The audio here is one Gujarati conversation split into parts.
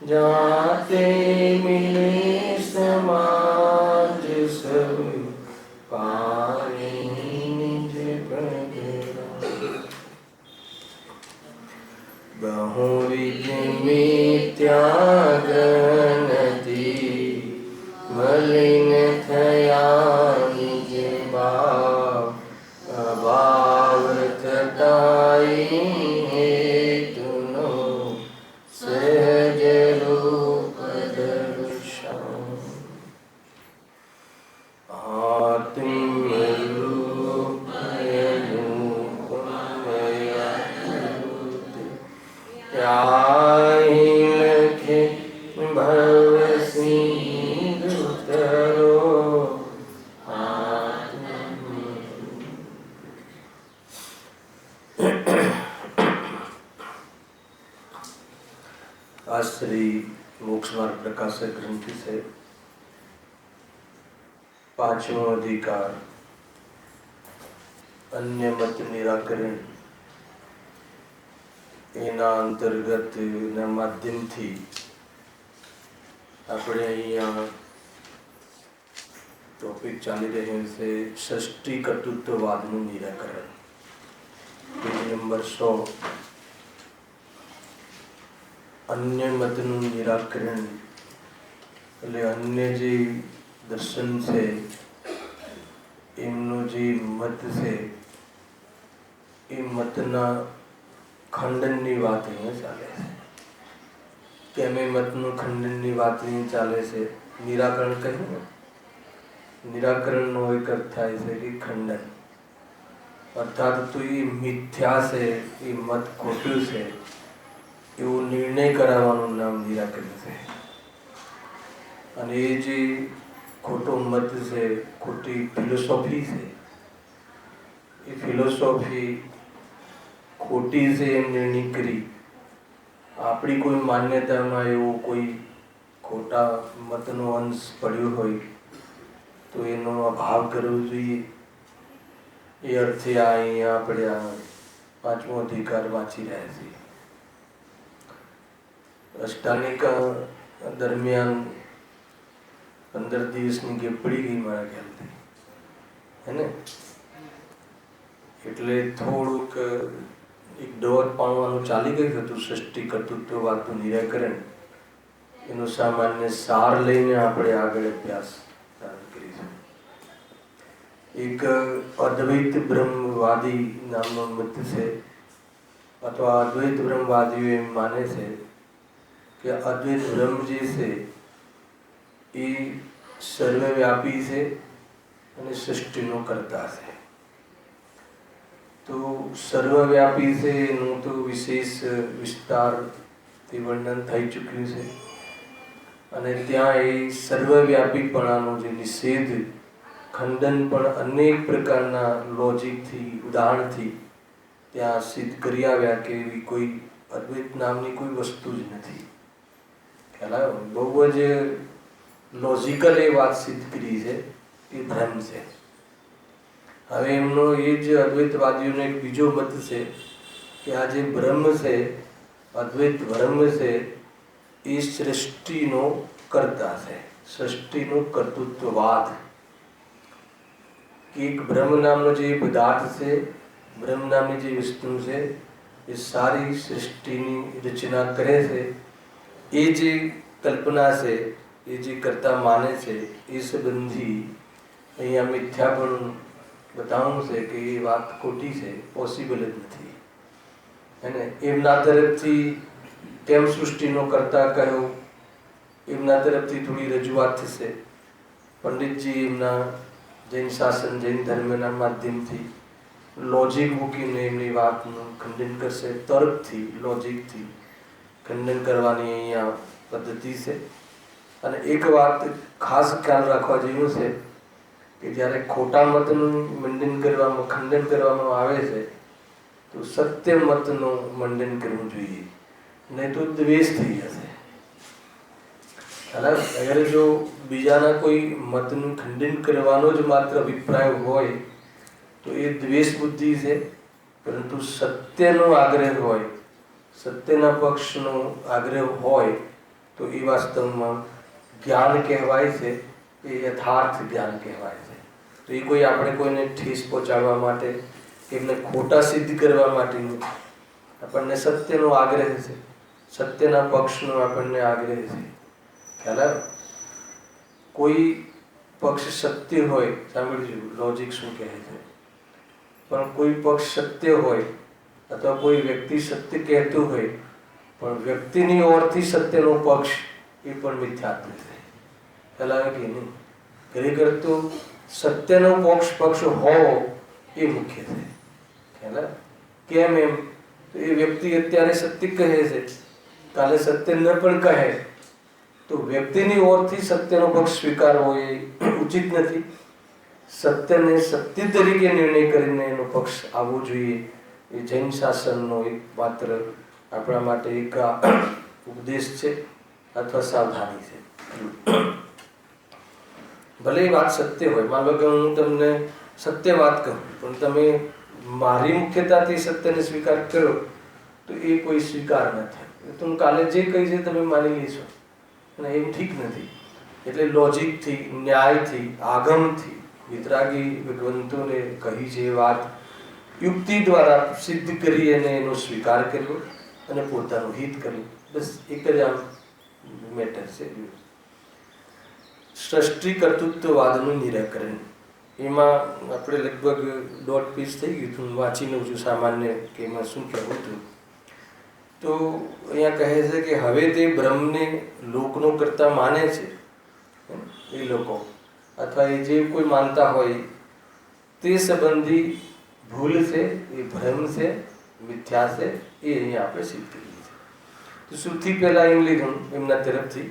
जाते मिले समाज सब पाए निज प्रगटा। बहुविध मिथ्या ग्रंथि मलिन थया निज भाव। अभाव थताई हेतुनो सहज रूप दर्शन। आत्म रूप त्याहि लखे भव सिंधु तरो। आज श्री मोक्ष मार्ग प्रकाशक ग्रंथि से 5वां अधिकार अन्य मत निराकरण एना अंतर्गत माध्यम थी આપણે અહીંયા ટોપિક ચાલી રહ્યો છે ષષ્ઠી કર્તૃત્વવાદનું નિરાકરણ, પેજ નંબર 100. અન્ય મતનું નિરાકરણ એટલે અન્ય જે દર્શન છે એમનો જે મત છે એ મતના ખંડનની વાત અહીંયા ચાલે છે. કેમ એ મતનું ખંડનની વાત અહીં ચાલે છે? નિરાકરણ કહ્યું ને, નિરાકરણનો એક અર્થ થાય છે કે ખંડન, અર્થાત તો એ મિથ્યા છે, એ મત ખોટું છે એવો નિર્ણય કરાવવાનું નામ નિરાકરણ છે. અને એ જે ખોટો મત છે, ખોટી ફિલોસોફી છે, એ ફિલોસોફી ખોટી છે એમ નિર્ણય કરી આપણી કોઈ માન્યતામાં એવો કોઈ ખોટા મતનો અંશ પડ્યો હોય તો એનો અભાવ કરવો જોઈએ. એ અર્થે આ અહીંયા આપણે આ 5મો અધિકાર વાંચી રહ્યા છીએ. અષ્ટાનિકા દરમિયાન 15 દિવસની ગેપ પડી ગઈ મારા ખ્યાલથી, હે ને? એટલે થોડુંક એક ડોર પાડવાનું ચાલી ગયું હતું ષષ્ઠી કર્તૃત્વવાદનું નિરાકરણ. એનો સામાન્ય સાર લઈને આપણે આગળ અભ્યાસ પ્રારંભ કરીશું. એક અદ્વૈત બ્રહ્મવાદી નામનો મત છે, અથવા અદ્વૈત બ્રહ્મવાદીઓ એમ માને છે કે અદ્વૈત બ્રહ્મ જે છે એ સર્વવ્યાપી છે અને સૃષ્ટિનો કર્તા છે. તો સર્વવ્યાપી છે એનું તો વિશેષ વિસ્તારથી વર્ણન થઈ ચૂક્યું છે. અને ત્યાં એ સર્વવ્યાપીપણાનો જે નિષેધ, ખંડન પણ અનેક પ્રકારના લોજિકથી, ઉદાહરણથી ત્યાં સિદ્ધ કરી આવ્યા કે એવી કોઈ અદ્વૈત નામની કોઈ વસ્તુ જ નથી. ખ્યાલ આવ્યો? બહુ જ લોજિકલ એ વાત સિદ્ધ કરી છે, એ ભ્રમ છે. હવે એમનો એ જ અદ્વૈતવાદીઓનો એક બીજો મત છે કે આ જે બ્રહ્મ છે, અદ્વૈત બ્રહ્મ છે, એ સૃષ્ટિનો કર્તા છે, સૃષ્ટિનો કર્તૃત્વવાદ. એક બ્રહ્મ નામનો જે પદાર્થ છે, બ્રહ્મ નામની જે વસ્તુ છે, એ સારી સૃષ્ટિની રચના કરે છે. એ જે કલ્પના છે, એ જે કર્તા માને છે, એ સંબંધી અહીંયા મિથ્યા પણ બતાવવું છે કે એ વાત ખોટી છે, પોસિબલ જ નથી. અને એમના તરફથી કેમ સૃષ્ટિનો કર્તા કહ્યો, એમના તરફથી થોડી રજૂઆત થશે. પંડિતજી એમના જૈન શાસન, જૈન ધર્મના માધ્યમથી લોજિક મૂકીને એમની વાતનું ખંડન કરશે. તર્કથી, લોજિકથી ખંડન કરવાની અહીંયા પદ્ધતિ છે. અને એક વાત ખાસ ખ્યાલ રાખવા જેવું છે કે જ્યારે ખોટા મતનું ખંડન કરવામાં આવે છે તો સત્ય મતનું મંડન કરવું જોઈએ, નહીં તો દ્વેષ થઈ જશે. અગર જો બીજાના કોઈ મતનું ખંડન કરવાનો જ માત્ર અભિપ્રાય હોય તો એ દ્વેષ બુદ્ધિ છે. પરંતુ સત્યનો આગ્રહ હોય, સત્યના પક્ષનો આગ્રહ હોય તો એ વાસ્તવમાં જ્ઞાન કહેવાય છે, એ યથાર્થ જ્ઞાન કહેવાય છે. તો એ કોઈ આપણે કોઈને ઠેસ પહોંચાડવા માટે કે એમને ખોટા સિદ્ધ કરવા માટેનું આપણને સત્યનો આગ્રહ છે, સત્યના પક્ષનો આપણને આગ્રહ છે. ખ્યાલ આવ્યો? કોઈ પક્ષ સત્ય હોય, સાંભળજો લોજિક શું કહે છે, પણ કોઈ પક્ષ સત્ય હોય અથવા કોઈ વ્યક્તિ સત્ય કહેતું હોય પણ વ્યક્તિની ઓરથી સત્યનો પક્ષ એ પણ મિથ્યાત્વ છે. ખ્યાલ આવે કે નહીં? ખરેખર તો સત્યનો પક્ષ હોવો એ મુખ્ય છે. ખ્યાલ આવે? કેમ એમ? તો એ વ્યક્તિ અત્યારે સત્ય કહે છે, કાલે સત્ય ન પણ કહે તો વ્યક્તિની ઓરથી સત્યનો પક્ષ સ્વીકારવો એ ઉચિત નથી. સત્યને સત્ય તરીકે નિર્ણય કરીને એનો પક્ષ આવવો જોઈએ. એ જૈન શાસનનો એક માત્ર આપણા માટે એક ઉપદેશ છે અથવા સાવધાની છે. ભલે એ વાત સત્ય હોય, માનો કે હું તમને સત્ય વાત કહું પણ તમે મારી મુખ્યતાથી સત્યને સ્વીકાર કરો તો એ કોઈ સ્વીકાર ન થાય. તો હું કાલે જે કહી છે તમે માની લેશો અને એમ ઠીક નથી. એટલે લોજિકથી, ન્યાયથી, આગમથી વિતરાગી વિદ્વંતોને કહી છે એ વાત યુક્તિ દ્વારા સિદ્ધ કરી અને એનો સ્વીકાર કર્યો અને પોતાનું હિત કર્યું. બસ એક જ આમ મેટર છે. સૃષ્ટિ કર્તૃત્વવાદનું નિરાકરણ, એમાં આપણે લગભગ 1.5 પેજ થઈ ગયું હતું. હું વાંચી લઉં છું સામાન્ય કે એમાં શું કહેવું હતું. તો અહીંયા કહે છે કે હવે તે બ્રહ્મને લોકનો કરતા માને છે એ લોકો, અથવા એ જે કોઈ માનતા હોય તે સંબંધી ભૂલ છે, એ ભ્રમ છે, મિથ્યા છે, એ અહીંયા આપણે સિદ્ધ કરીએ છીએ. તો સૌથી પહેલાં એમ લીધું એમના તરફથી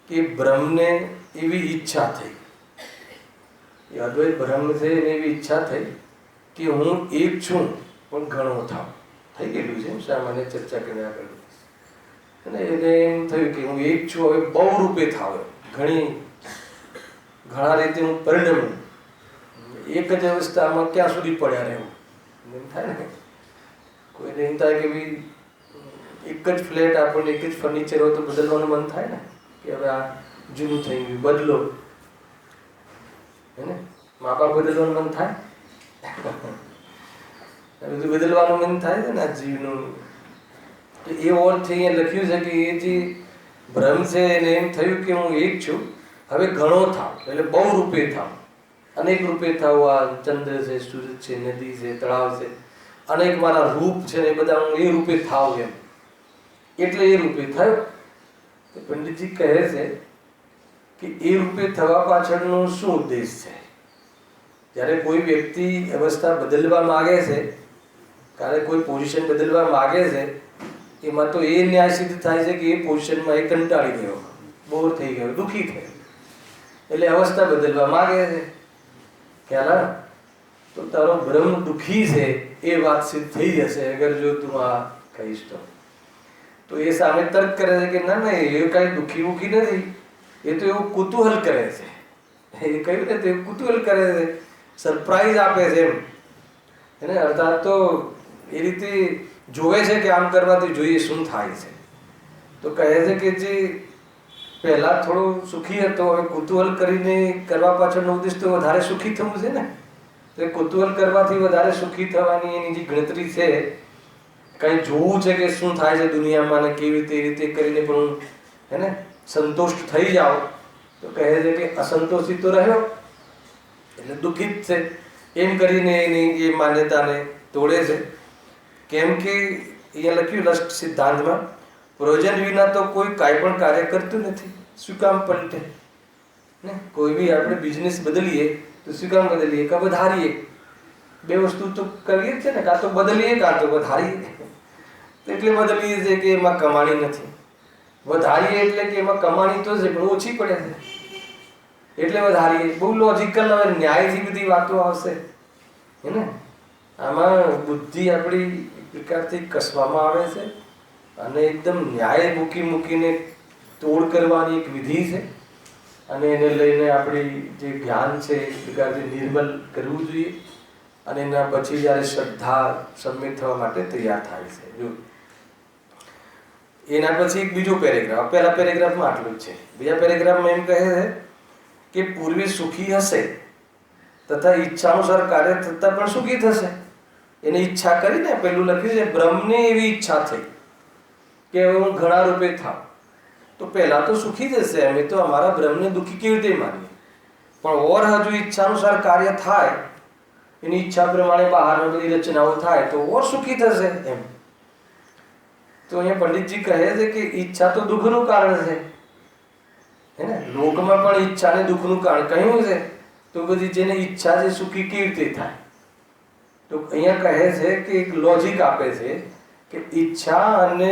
કે બ્રહ્મને એવી ઈચ્છા થઈ, એ અદ્વૈત બ્રહ્મ છે એને એવી ઈચ્છા થઈ કે હું એક છું પણ ઘણો થાવ. થઈ ગયેલું છે સામાન્ય ચર્ચા કર્યા કરું. અને એને એમ થયું કે હું એક છું, હવે બહુ રૂપે થાવ, ઘણા રીતે હું પરિણમું, એક જ અવસ્થામાં ક્યાં સુધી પડ્યા રહેવું એમ થાય ને. કોઈને એમ થાય કે ભાઈ એક જ ફ્લેટ આપણને એક જ ફર્નિચર હોય તો બદલવાનું મન થાય ને, કે હવે આ જૂનું થઈ ગયું બદલો, હે ને. મા બાપ બદલવાનું મન થાય, બધું બદલવાનું મન થાય છે ને આ જીવનું. તો એ ઓરથી અહીંયા લખ્યું છે કે એ જે ભ્રમ છે એને એમ થયું કે હું એક છું, હવે ઘણો થાવ, એટલે બહુ રૂપે થાવ, અનેક રૂપે થાવ. આ ચંદ્ર છે, સૂરજ છે, નદી છે, તળાવ છે, અનેક મારા રૂપ છે ને બધા હું એ રૂપે થાવ એમ. એટલે એ રૂપે થયો. પંડિતજી કહે છે કે એ રૂપે થવા પાછળનો શું ઉદ્દેશ છે? જ્યારે કોઈ વ્યક્તિ અવસ્થા બદલવા માગે છે, કારણ કોઈ પોઝિશન બદલવા માગે છે, એમાં તો એ ન્યાય સિદ્ધ થાય છે કે એ પોઝિશનમાં એ કંટાળી ગયો, બોર થઈ ગયો, દુઃખી થયો, એટલે અવસ્થા બદલવા માગે છે. ખ્યાલ આવે? તો તારો બ્રહ્મ દુઃખી છે એ વાત સિદ્ધ થઈ જશે અગર જો તું આ કહીશ તો. તો એ સામે તર્ક કરે છે કે ના ના, એ કાંઈ દુઃખી નથી, એ તો એવું કુતૂહલ કરે છે. એ કહ્યું ને, તે કુતૂહલ કરે છે, સરપ્રાઈઝ આપે છે એમ. એને અર્થાત તો એ રીતે જોવે છે કે આમ કરવાથી જોઈએ શું થાય છે. તો કહે છે કે જે પહેલાં થોડો સુખી હતો, હવે કુતૂહલ કરીને કરવા પાછળનો ઉદ્દેશ તો વધારે સુખી થવું છે ને. તો એ કુતૂહલ કરવાથી વધારે સુખી થવાની એની જે ગણતરી છે, કંઈ જોવું છે કે શું થાય છે દુનિયામાં ને કેવી રીતે કરીને પણ હું હે ને સંતુષ્ટ થઈ જાઓ. તો કહે છે કે અસંતોષિત તો રહ્યો એટલે દુઃખિત છે. એમ કરીને એની એ માન્યતાને તોડે છે. કેમ કે અહીંયા લખ્યું લક્ષ સિદ્ધાંતમાં, પ્રયોજન વિના તો કોઈ કાંઈ પણ કાર્ય કરતું નથી. શું કામ પલટે ને? કોઈ બી આપણે બિઝનેસ બદલીએ તો શું કામ બદલીએ? કાં વધારીએ. બે વસ્તુ તો કરીએ જ છે ને, કાં તો બદલીએ કાં તો વધારીએ. એટલે બદલીએ છે કે એમાં કમાણી નથી, વધારીએ એટલે કે એમાં કમાણી તો છે પણ ઓછી પડે છે એટલે વધારીએ. બહુ લોજિકલ, હવે ન્યાયથી બધી વાતો આવશે હે ને. આમાં બુદ્ધિ આપણી એક પ્રકારથી કસવામાં આવે છે અને એકદમ ન્યાય મૂકીને તોડ કરવાની એક વિધિ છે. અને એને લઈને આપણી જે જ્ઞાન છે એ પ્રકારથી નિર્મલ કરવું જોઈએ. અને એના પછી જ્યારે શ્રદ્ધા સમ્યક થવા માટે તૈયાર થાય છે. જો એના પછી એક બીજો પેરેગ્રાફ, પહેલા પેરેગ્રાફમાં આટલું જ છે. બીજા પેરેગ્રાફમાં એમ કહે છે કે પૂર્વે સુખી હશે તથા ઈચ્છાનુસાર કાર્ય થતાં પણ સુખી થશે. એને ઈચ્છા કરીને પેલું લખ્યું છે, બ્રહ્મને એવી ઈચ્છા થઈ કે હું ઘણા રૂપે થાવ તો પહેલા તો સુખી જશે. અમે તો અમારા બ્રહ્મને દુઃખી કેવી રીતે માનીએ, પણ ઓર હજુ ઈચ્છાનુસાર કાર્ય થાય, એની ઈચ્છા પ્રમાણે બહારની બધી રચનાઓ થાય તો ઓર સુખી થશે એમ. તો અહીંયા પંડિતજી કહે છે કે ઈચ્છા તો દુઃખનું કારણ છે, હે ને. લોકમાં પણ ઈચ્છાને દુઃખનું કારણ કહ્યું છે. તો બધી જેને ઈચ્છા છે સુખી કેવી રીતે થાય? તો અહીંયા કહે છે કે એક લોજિક આપે છે કે ઈચ્છા અને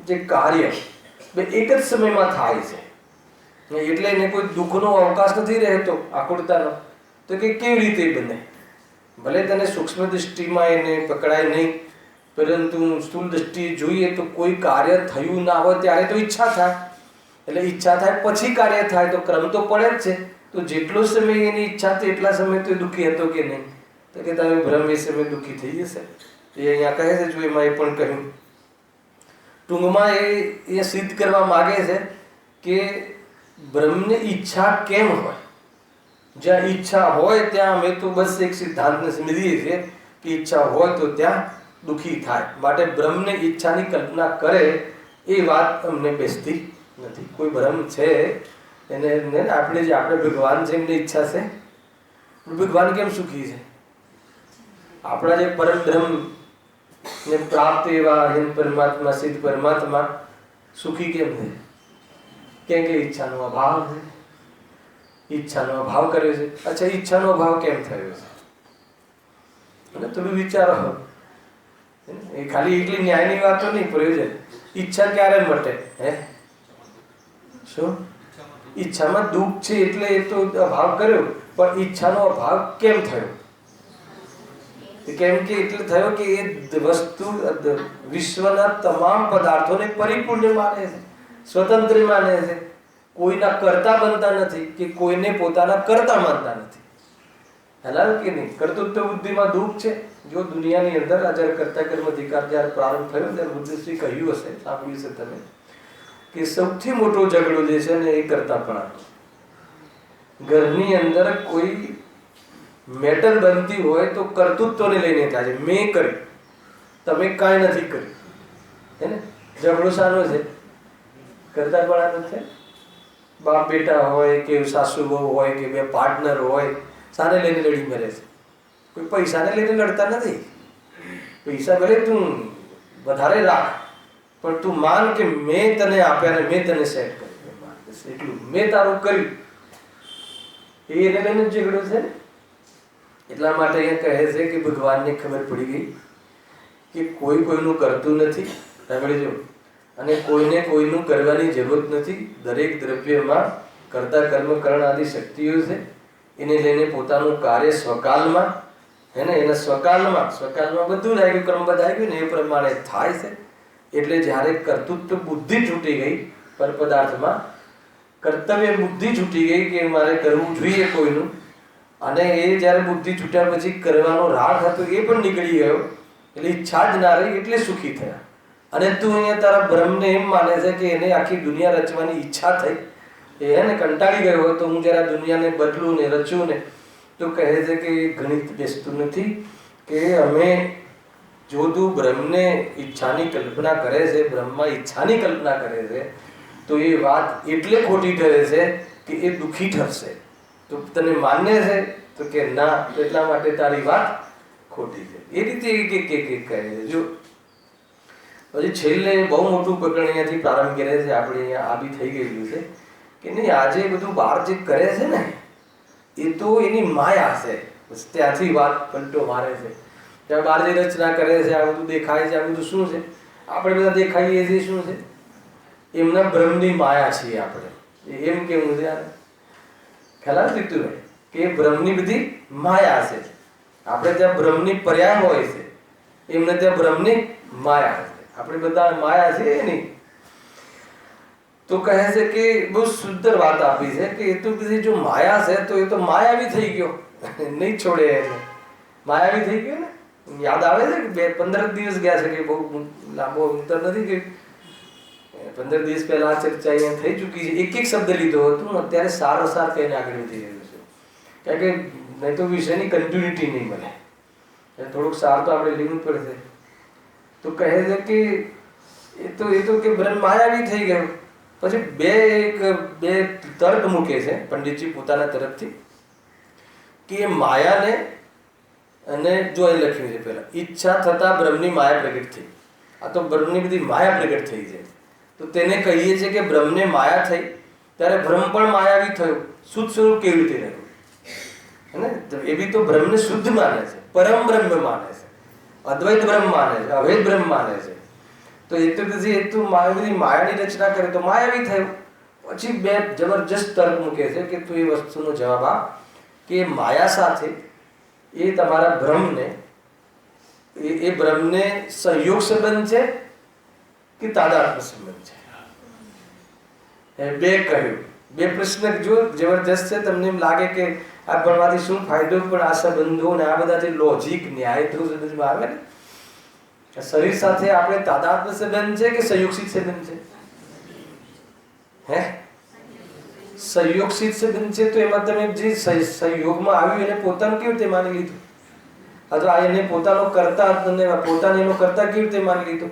જે કાર્ય બે એક જ સમયમાં થાય છે, એટલે એને કોઈ દુઃખનો અવકાશ નથી રહેતો, આકુળતાનો. તો કે કેવી રીતે બને? ભલે તને સૂક્ષ્મ દૃષ્ટિમાં એને પકડાય નહીં, પરંતુ સ્થૂળ દ્રષ્ટિએ જોઈએ તો કોઈ કાર્ય થયું ના હોય ત્યારે તો ઈચ્છા થાય, એટલે ઈચ્છા થાય પછી કાર્ય થાય, તો ક્રમ તો પડે જ છે. તો જેટલો સમય એની ઈચ્છા હતી એટલા સમય તો દુઃખી હતો કે નહીં? તો કે તમે બ્રહ્મ એ સમય દુઃખી થઈ જશે. એ અહીંયા કહે છે, જો એમાં એ પણ કહ્યું ટૂંકમાં એ સિદ્ધ કરવા માગે છે કે બ્રહ્મને ઈચ્છા કેમ હોય. જ્યાં ઈચ્છા હોય ત્યાં અમે તો બસ એક સિદ્ધાંતને સમજીએ છીએ કે ઈચ્છા હોય તો ત્યાં દુઃખી થાય. માટે બ્રહ્મને ઈચ્છાની કલ્પના કરે એ વાત અમને બેસતી નથી. કોઈ બ્રહ્મ છે એને આપણે ભગવાન છે, એમને ઈચ્છા છે. ભગવાન કેમ સુખી છે? આપણા જે પરમ બ્રહ્મ ને પ્રાપ્ત એવા પરમાત્મા, સિદ્ધ પરમાત્મા સુખી કેમ છે? કેમ કે ઈચ્છાનો અભાવ છે. ઈચ્છાનો અભાવ કર્યો છે. અચ્છા, ઈચ્છાનો અભાવ કેમ થયો છે? અને તમે વિચારો, એ ખાલી એટલી ન્યાયની વાતો નહીં, પ્રયોજન. ઈચ્છા ક્યારે મટે? હે શું? ઈચ્છામાં દુઃખ છે એટલે એ તો અભાવ કર્યો, પણ ઈચ્છાનો અભાવ કેમ થયો? કેમ કે એટલે થયો કે એ વસ્તુ વિશ્વના તમામ પદાર્થોને પરિપૂર્ણ માને છે, સ્વતંત્ર માને છે. કોઈના કરતા બનતા નથી કે કોઈને પોતાના કરતા માનતા નથી. હલાલ કે નહીં? કર્તૃત્વ બુદ્ધિમાં દુઃખ છે. જો દુનિયાની અંદર આ જ્યારે કર્તા કર્મ અધિકાર જ્યારે પ્રારંભ થયો ત્યારે બુદ્ધિશ્રી કહ્યું હશે, સાંભળ્યું છે તમે, કે સૌથી મોટો ઝઘડો જે છે ને એ કરતાપણાનો. ઘરની અંદર કોઈ મેટર બનતી હોય તો કર્તૃત્વને લઈને થાય છે. મેં કર્યું, તમે કાંઈ નથી કર્યું, હે ને. ઝઘડો સારો છે? કરતાપણાનો છે. બાપ બેટા હોય કે સાસુ બહુ હોય કે બે પાર્ટનર હોય, સાને લઈને લડી મરે છે. કોઈ પૈસાને લઈને લડતા નથી. પૈસા ભલે તું વધારે રાખ, પણ તું માન કે મેં તને આપ્યા ને મેં તને સેટ કર્યું, એટલું મેં તારું કર્યું. એને લઈને ઝઘડો છે. એટલા માટે એ કહે છે કે ભગવાનને ખબર પડી ગઈ કે કોઈ કોઈનું કરતું નથી, સાંભળજો, અને કોઈને કોઈનું કરવાની જરૂર નથી. દરેક દ્રવ્યમાં કર્તા કર્મ કરણ આદિ શક્તિઓ છે. એને લઈને પોતાનું કાર્ય સ્વકાલમાં, હે ને, એના સ્વકાલમાં બધું લાગ્યું, ક્રમબદ્ધ આવ્યું ને એ પ્રમાણે થાય છે. એટલે જ્યારે કર્તૃત્વ બુદ્ધિ છૂટી ગઈ, પર પદાર્થમાં કર્તવ્ય બુદ્ધિ છૂટી ગઈ કે મારે કરવું જોઈએ કોઈનું, અને એ જ્યારે બુદ્ધિ છૂટ્યા પછી કરવાનો રાગ હતો એ પણ નીકળી ગયો, એટલે ઈચ્છા જ ના રહી, એટલે સુખી થયા. અને તું અહીંયા તારા બ્રહ્મને એમ માને છે કે એને આખી દુનિયા રચવાની ઈચ્છા થઈ, એને કંટાળી ગયો હોય તો હું જરા દુનિયાને બદલું ને રચું ને, તો કહે છે કે ગણિત બેસતું નથી. કે અમે જો તું બ્રહ્મને ઈચ્છાની કલ્પના કરે છે, બ્રહ્મમાં ઈચ્છાની કલ્પના કરે છે, તો એ વાત એટલે ખોટી ઠરે છે કે એ દુઃખી ઠરશે. તો તને માન્ય છે? તો કે ના, એટલા માટે તારી વાત ખોટી છે. એ રીતે એક કહે છે. જો પછી છેલ્લે બહુ મોટું પ્રકરણ અહીંયાથી પ્રારંભ કરે છે. આપણે અહીંયા આ બી થઈ ગયેલું છે કે નહીં, આજે બધું બહાર જે કરે છે ને એ તો એની માયા છે. બસ ત્યાંથી વાત પલટો મારે છે. ત્યાં બહાર જે રચના કરે છે, આ બધું દેખાય છે, આ બધું શું છે? આપણે બધા દેખાઈએ છીએ શું છે? એમના બ્રહ્મની માયા છીએ આપણે. એમ કેવું છે યાર, ખ્યાલ દીધું ને કે બ્રહ્મની બધી માયા છે. આપણે ત્યાં બ્રહ્મની પર્યાય હોય છે, એમને ત્યાં બ્રહ્મની માયા છે. આપણે બધા માયા છે નહીં. તો કહે છે કે બહુ સુંદર વાત આપી છે કે એ તો બધી જો માયા છે તો એ તો માયાવી થઈ ગયો, નહીં છોડે એને. માયાવી થઈ ગયો ને. યાદ આવે છે કે 15 દિવસ ગયા છે કે બહુ લાંબો અંતર નથી કે 15 દિવસ પહેલા આ ચર્ચા અહીંયા થઈ ચૂકી છે. એક એક શબ્દ લીધો હતો. હું અત્યારે સારસાર કહીને આગળ વધી રહ્યો છું, કારણ કે નહીં તો વિષયની કન્ટિન્યુટી નહીં મળે. થોડુંક સાર તો આપણે લેવું પડશે. તો કહે છે કે એ તો કે બ્રહ્મ માયાવી થઈ ગયો. પછી બે તર્ક મૂકે છે પંડિતજી પોતાના તરફથી કે એ માયાને, અને જો એ લખ્યું છે પહેલા, ઈચ્છા થતા બ્રહ્મની માયા પ્રગટ થઈ. આ તો બ્રહ્મની બધી માયા પ્રગટ થઈ છે. તો તેને કહીએ છીએ કે બ્રહ્મને માયા થઈ ત્યારે બ્રહ્મ પણ માયાવી થયો. શુદ્ધ સ્વરૂપ કેવી રીતે રહ્યું? હે, એ બી તો બ્રહ્મને શુદ્ધ માને છે, પરમ બ્રહ્મ માને છે, અદ્વૈત બ્રહ્મ માને છે, અભેદ બ્રહ્મ માને છે. તો એ તો બધી માયાની રચના કરે તો માયાવી થયું. પછી બે જબરજસ્ત તર્ક મૂકે છે કે તું એ વસ્તુનો જવાબ આપ કે માયા સાથે એ તમારા બ્રહ્મને, એ બ્રહ્મને સંયોગ સંબંધ છે કે તાદાત્મ્ય સંબંધ છે? બે કહ્યું. બે પ્રશ્ન જો જબરજસ્ત છે. તમને એમ લાગે કે આ ભણવાથી શું ફાયદો, પણ આ સંબંધો ને આ બધા જે લોજિક ન્યાય થ્રુ સમજમાં આવે ને, શરીર સાથે આપણે તાદાત્મ્ય સંબંધ છે કે સંયોગસિત સંબંધ છે? હે, સંયોગસિત સંબંધ છે. તો એમાં તમે જે સંયોગમાં આવ્યું એને પોતાનું કેવી રીતે માની લીધું? અથવા એને પોતાનો કરતા, પોતાને એનો કરતા કેવી રીતે માની લીધું?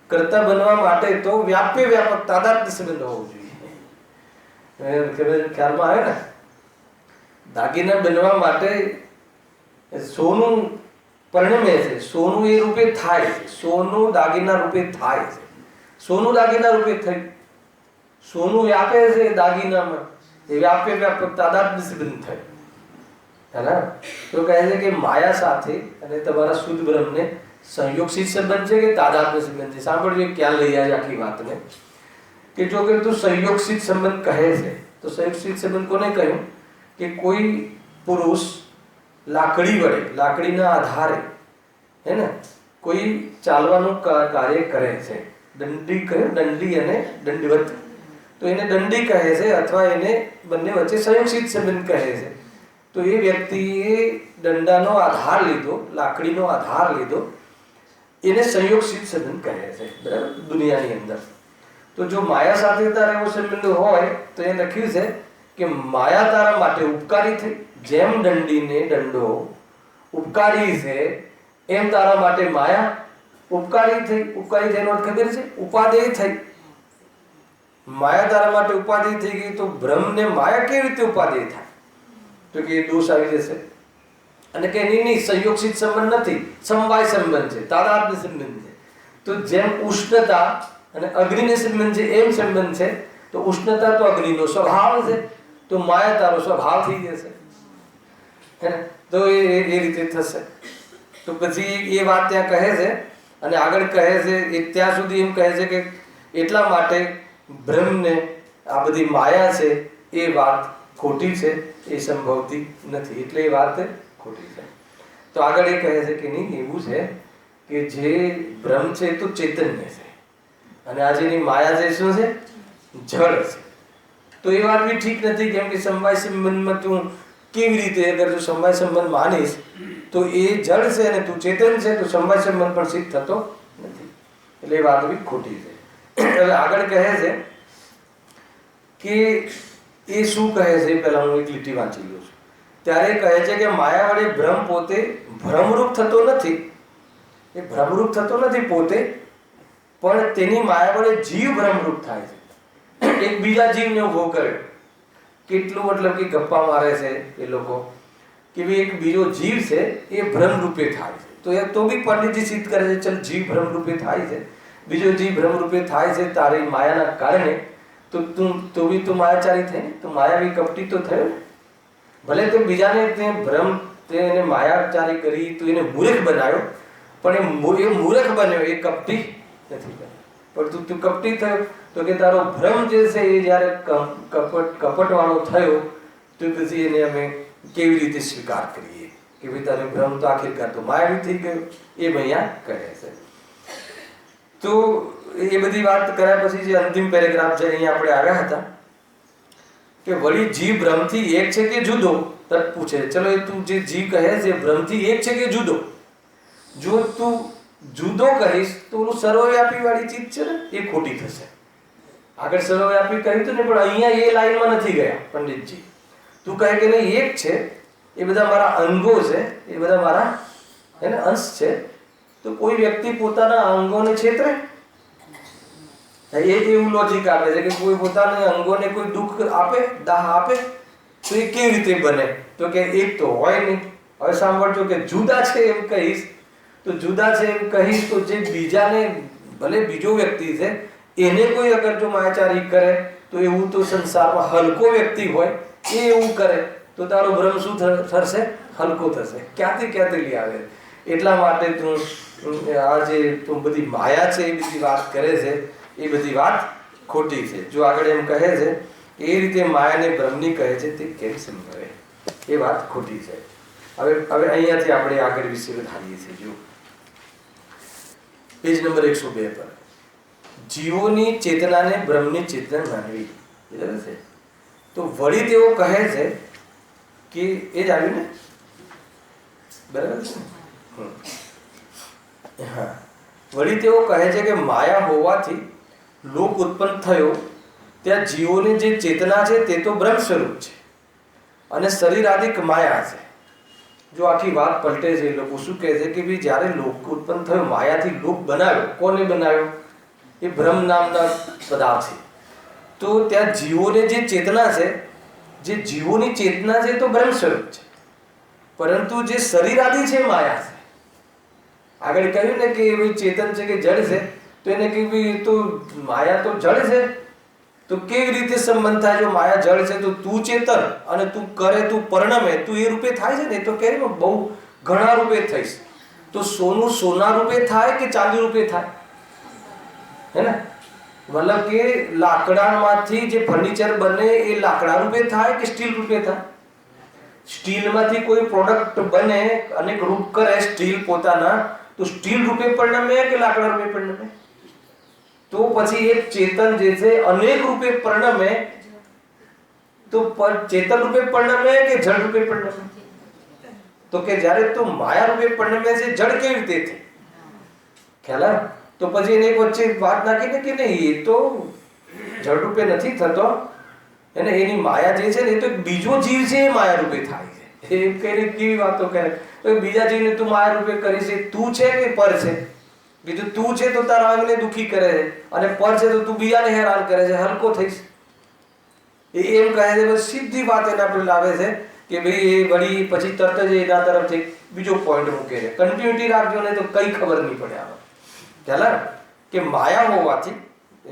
કરતા બનવા માટે તો વ્યાપક તાદાત્મ્ય સંબંધ હોવો જોઈએ. ખ્યાલમાં આવે ને, દાગીના બનવા માટે સોનું પરિણમે છે, સોનું એ રૂપે થાય છે, સોનું દાગીના રૂપે થાય છે, સોનું દાગીના રૂપે થઈ, સોનું વ્યાપે છે દાગીનામાં, એ વ્યાપક તાદાત્મ્ય સંબંધ થાય. હેના? તો કહે છે કે માયા સાથે અને તમારા શુદ્ધ બ્રહ્મને સંયોગસિત સંબંધ છે કે તાદાત્મ્ય સંબંધ છે? સાંભળજો ક્યાં લઈ આવે આખી વાતને. કે જો કે તું સંયોગસિત સંબંધ કહે છે, તો સંયોગસિત સંબંધ કોને કહ્યું? કે કોઈ પુરુષ લાકડી વડે, લાકડીના આધારે, હે ને, કોઈ ચાલવાનું કાર્ય કરે છે. દંડી કહે, દંડી અને દંડવત, તો એને દંડી કહે છે, અથવા એને બંને વચ્ચે સંયોગસિત સંબંધ કહે છે. તો એ વ્યક્તિએ દંડાનો આધાર લીધો, લાકડીનો આધાર લીધો, એને સંયોગસિત સંબંધ કહે છે, બરાબર, દુનિયાની અંદર. તો જો માયા સાથે તારા એવો સંબંધ હોય તો એ લખ્યું છે કે માયા તારા માટે ઉપકારી થઈ. જેમ દંડીને દંડો ઉપકારી છે, એમ તારા માટે માયા ઉપકારી થઈ. ઉપકારી થઈનો અર્થ ખબર છે? ઉપાદેય થઈ. માયા તારા માટે ઉપાદેય થઈ ગઈ. તો બ્રહ્મને માયા કેવી રીતે ઉપાદેય થાય? તો કે એ દોષ આવી જશે. અને કે નહીં, સંયોગસિત સંબંધ નથી, સમવાય સંબંધ છે, તાદાત્મ્ય સંબંધ છે. તો જેમ ઉષ્ણતા અને અગ્નિને સંબંધ છે એમ સંબંધ છે. તો ઉષ્ણતા તો અગ્નિનો સ્વભાવ છે, તો માયા તારો સ્વભાવ થઈ જશે. હે, તો એ રીતે થશે. તો પછી એ વાત ત્યાં કહે છે, અને આગળ કહે છે, એ ત્યાં સુધી એમ કહે છે કે એટલા માટે બ્રહ્મને આ બધી માયા છે એ વાત ખોટી છે, એ સંભવતી નથી, એટલે એ વાત ખોટી છે. તો આગળ એ કહે છે કે નહીં, એવું છે કે જે બ્રહ્મ છે એ તો ચૈતન્ય છે, અને આ જેની માયા જે શું છે? જળ છે. તો એ વાત બી ઠીક નથી, કેમ કે સમવાય સંબંધમાં તું કેવી રીતે, અગર તું સમવાય સંબંધ માનીશ તો એ જળ છે અને તું ચેતન છે, તો સમવાય સંબંધ પણ સિદ્ધ થતો નથી. એટલે એ વાત બી ખોટી છે. હવે આગળ કહે છે કે એ શું કહે છે, પહેલા હું એક લીટી વાંચી લઉં છું. ત્યારે કહે છે કે માયા વડે બ્રહ્મ પોતે ભ્રમરૂપ થતો નથી. એ ભ્રમરૂપ થતો નથી પોતે, પણ તેની માયા વડે જીવ ભ્રમરૂપ થાય છે. એક બીજા જીવને ઉભો કરે. કેટલું મતલબ કે ગપ્પા મારે છે એ લોકો કે ભાઈ એક બીજો જીવ છે એ ભ્રમ રૂપે થાય છે. તો બી પંડિતજી સિદ્ધ કરે છે, ચલ જીવ ભ્રમ રૂપે થાય છે, બીજો જીવ ભ્રમ રૂપે થાય છે તારી માયાના કારણે. તો બી તું માયાચારી થઈ ને, તો માયાવી કપટી તો થયો. ભલે તો બીજાને તે ભ્રમ, તેને માયાચારી કરી, તો એને મૂર્ખ બનાવ્યો, પણ એ મૂર્ખ બન્યો, એ કપટી નથી બન્યો. પણ તું કપટી થયો, તો કે તારો ભ્રમ જે છે એ જ્યારે કપટવાળો થયો, તો પછી એને અમે કેવી રીતે સ્વીકાર કરીએ કે ભાઈ તારો ભ્રમ તો આખિરકાર તો માયાવી થઈ ગયો? એ અહીંયા કહે છે. તો એ બધી વાત કર્યા પછી જે અંતિમ પેરેગ્રાફ છે અહીંયા આપણે આવ્યા હતા કે વળી જીવ ભ્રમથી એક છે કે જુદો? તરત પૂછે, ચલો એ તું જે જીવ કહે છે ભ્રમથી એક છે કે જુદો? જો તું જુદો કહીશ તો ઓલું સર્વવ્યાપી વાળી ચીજ છે ને એ ખોટી થશે. આગળ સર્વવ્યાપી કહ્યું હતું ને, પણ અહીંયા એ લાઈનમાં નથી ગયા પંડિતજી. તું કહે કે નહીં એક છે, એ બધા મારા અંગો છે, એ બધા મારા એને અંશ છે. તો કોઈ વ્યક્તિ પોતાના અંગોને છેતરે? એ એવું લોજિક આપે છે કે કોઈ પોતાના અંગોને કોઈ દુઃખ આપે, દાહ આપે, તો એ કેવી રીતે બને? તો કે એક તો હોય નહીં. હવે સાંભળજો કે જુદા છે એમ કહીશ તો જુદા છે એમ કહીશ તો જે બીજાને, ભલે બીજો વ્યક્તિ છે, એને કોઈ અગર જો માયાચારી કરે તો એવું તો સંસારમાં હલકો વ્યક્તિ હોય એ એવું કરે તો તારો ભ્રમ શું થશે? હલકો થશે. ક્યાંથી લઈ આવે? એટલા માટે તું આ જે તું બધી માયા છે એ બધી વાત કરે છે, એ બધી વાત ખોટી છે. જો આગળ એમ કહે છે એ રીતે માયાને બ્રહ્મની કહે છે તે કેમ સમજાવે? એ વાત ખોટી છે. હવે અહીંયાથી આપણે આગળ વિશે વધારીએ છીએ. જો પેજ નંબર 102 પર જીવોની ચેતનાને બ્રહ્મની ચેતના માનવી, બરાબર છે? તો વળી તેઓ કહે છે કે એ જ આવ્યું ને, બરાબર છે? હા, વળી તેઓ કહે છે કે માયા હોવાથી લોક ઉત્પન્ન થયો, ત્યાં જીવોની જે ચેતના છે તે તો બ્રહ્મ સ્વરૂપ છે અને શરીરાદિક માયા છે. જો આખી વાત પલટે છે, લોકો શું કહે છે કે ભાઈ જ્યારે લોક ઉત્પન્ન થયો, માયાથી લોક બનાવ્યો, કોને બનાવ્યો? એ બ્રહ્મ નામના પદાર્થ છે. તો ત્યાં જીવોને જે ચેતના છે, જે જીવોની ચેતના છે તો બ્રહ્મ સ્વરૂપ છે, પરંતુ જે શરીરાદિ છે માયા છે. આગળ કહ્યું ને કે એ ચેતન છે કે જળ છે, તો એને કે ભાઈ તો માયા તો જળ છે, તો કેવી રીતે સંબંધ થાય? જો માયા જળ છે તો તું ચેતન અને તું કરે, તું પરિણમે, તું એ રૂપે થાય છે ને, તો કેમ બહુ ઘણા રૂપે થઈશ. તો સોનું સોના રૂપે થાય કે ચાંદી રૂપે થાય? હે ને? મતલબ કે લાકડામાંથી જે ફર્નિચર બને એ લાકડા રૂપે થાય કે સ્ટીલ રૂપે થાય? સ્ટીલમાંથી કોઈ પ્રોડક્ટ બને, અનેક રૂપ કરે સ્ટીલ પોતાના, તો સ્ટીલ રૂપે પરિણમે કે લાકડા રૂપે પરિણમે? તો પછી એક ચેતન જે છે અનેક રૂપે પરિણમે, તો ચેતન રૂપે પરિણમે કે જળ રૂપે પરિણમે? તો કે જ્યારે તું માયા રૂપે પરિણમે છે, જળ કેવી રીતે થઈ? ખ્યાલ આવે? તો પછી એને એક વચ્ચે વાત નાખી ને કે નહીં, એ તો જળ રૂપે નથી થતો, એને એની માયા જે છે ને એ તો બીજો જીવ છે એ માયા રૂપે થાય છે. એ કઈ કેવી વાતો કરે? તો બીજા જીવને તું માયા રૂપે કરી છે, તું છે કે પર છે? બીજું તું છે તો તારા અંગને દુખી કરે છે, અને પર છે તો તું બીજાને હેરાન કરે છે, હલકો થઈશ. એ એમ કહે છે, સીધી વાત એના પર લાવે છે કે ભાઈ એ વળી પછી તરત જ એના તરફથી બીજો પોઈન્ટ મૂકે છે. કન્ટિન્યુટી રાખજો ને તો કઈ ખબર નહીં પડે આમાં. ખ્યાલ કે માયા હોવાથી,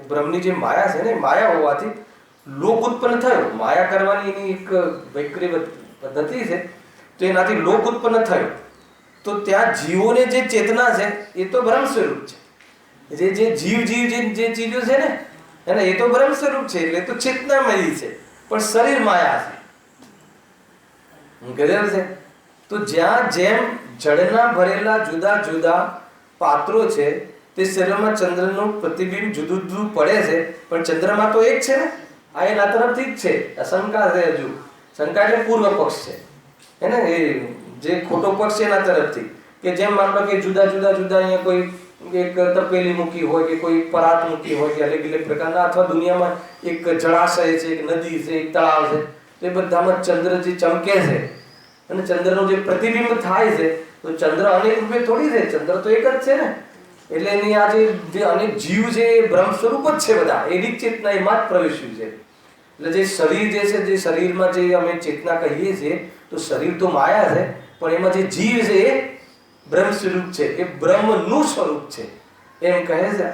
બ્રહ્મની જે માયા છે ને, માયા હોવાથી લોક ઉત્પન્ન થયો. માયા કરવાની એની એક વૈકલ્પિક પદ્ધતિ છે, તો એનાથી લોક ઉત્પન્ન થયો. તો ત્યાં જીવોને જે ચેતના છે એ તો બ્રહ્મ સ્વરૂપ છે. જે જીવ જે ચીજો છે ને એને એ તો બ્રહ્મ સ્વરૂપ છે, એટલે તો ચેતનામય છે, પણ શરીર માયા છે. ગજબ છે. તો જ્યાં જેમ જળના ભરેલા જુદા જુદા પાત્રો છે, તે શરીરમાં ચંદ્રનું પ્રતિબિંબ જુદું જુદું પડે છે, પણ ચંદ્રમાં તો એક છે ને, આ એના તરફથી જ છે. શંકા છે, હજુ શંકા એટલે પૂર્વ પક્ષ છે, હે ને? એ જે ખોટો પક્ષ છે એના તરફથી, કે જેમ માનો કે જુદા અહીંયા કોઈ એક તપેલી મૂકી હોય કે કોઈ પરાત મૂકી હોય કે અલગ અલગ પ્રકારના, અથવા દુનિયામાં એક જળાશય છે, એક નદી છે, એક તળાવ છે, તો એ બધામાં ચંદ્ર જે ચમકે છે અને ચંદ્રનું જે પ્રતિબિંબ થાય છે, તો ચંદ્ર અનેક રૂપે થોડી છે, ચંદ્ર તો એક જ છે ને. એટલે એની આ જે અનેક જીવ છે એ બ્રહ્મ સ્વરૂપ જ છે, બધા એની ચેતના એમાં જ પ્રવેશ્યું છે. એટલે જે શરીર જે છે, જે શરીરમાં જે અમે ચેતના કહીએ છીએ, તો શરીર તો માયા છે, પણ એમાં જે જીવ છે એ બ્રહ્મ સ્વરૂપ છે, એ બ્રહ્મનું સ્વરૂપ છે, એમ કહે છે.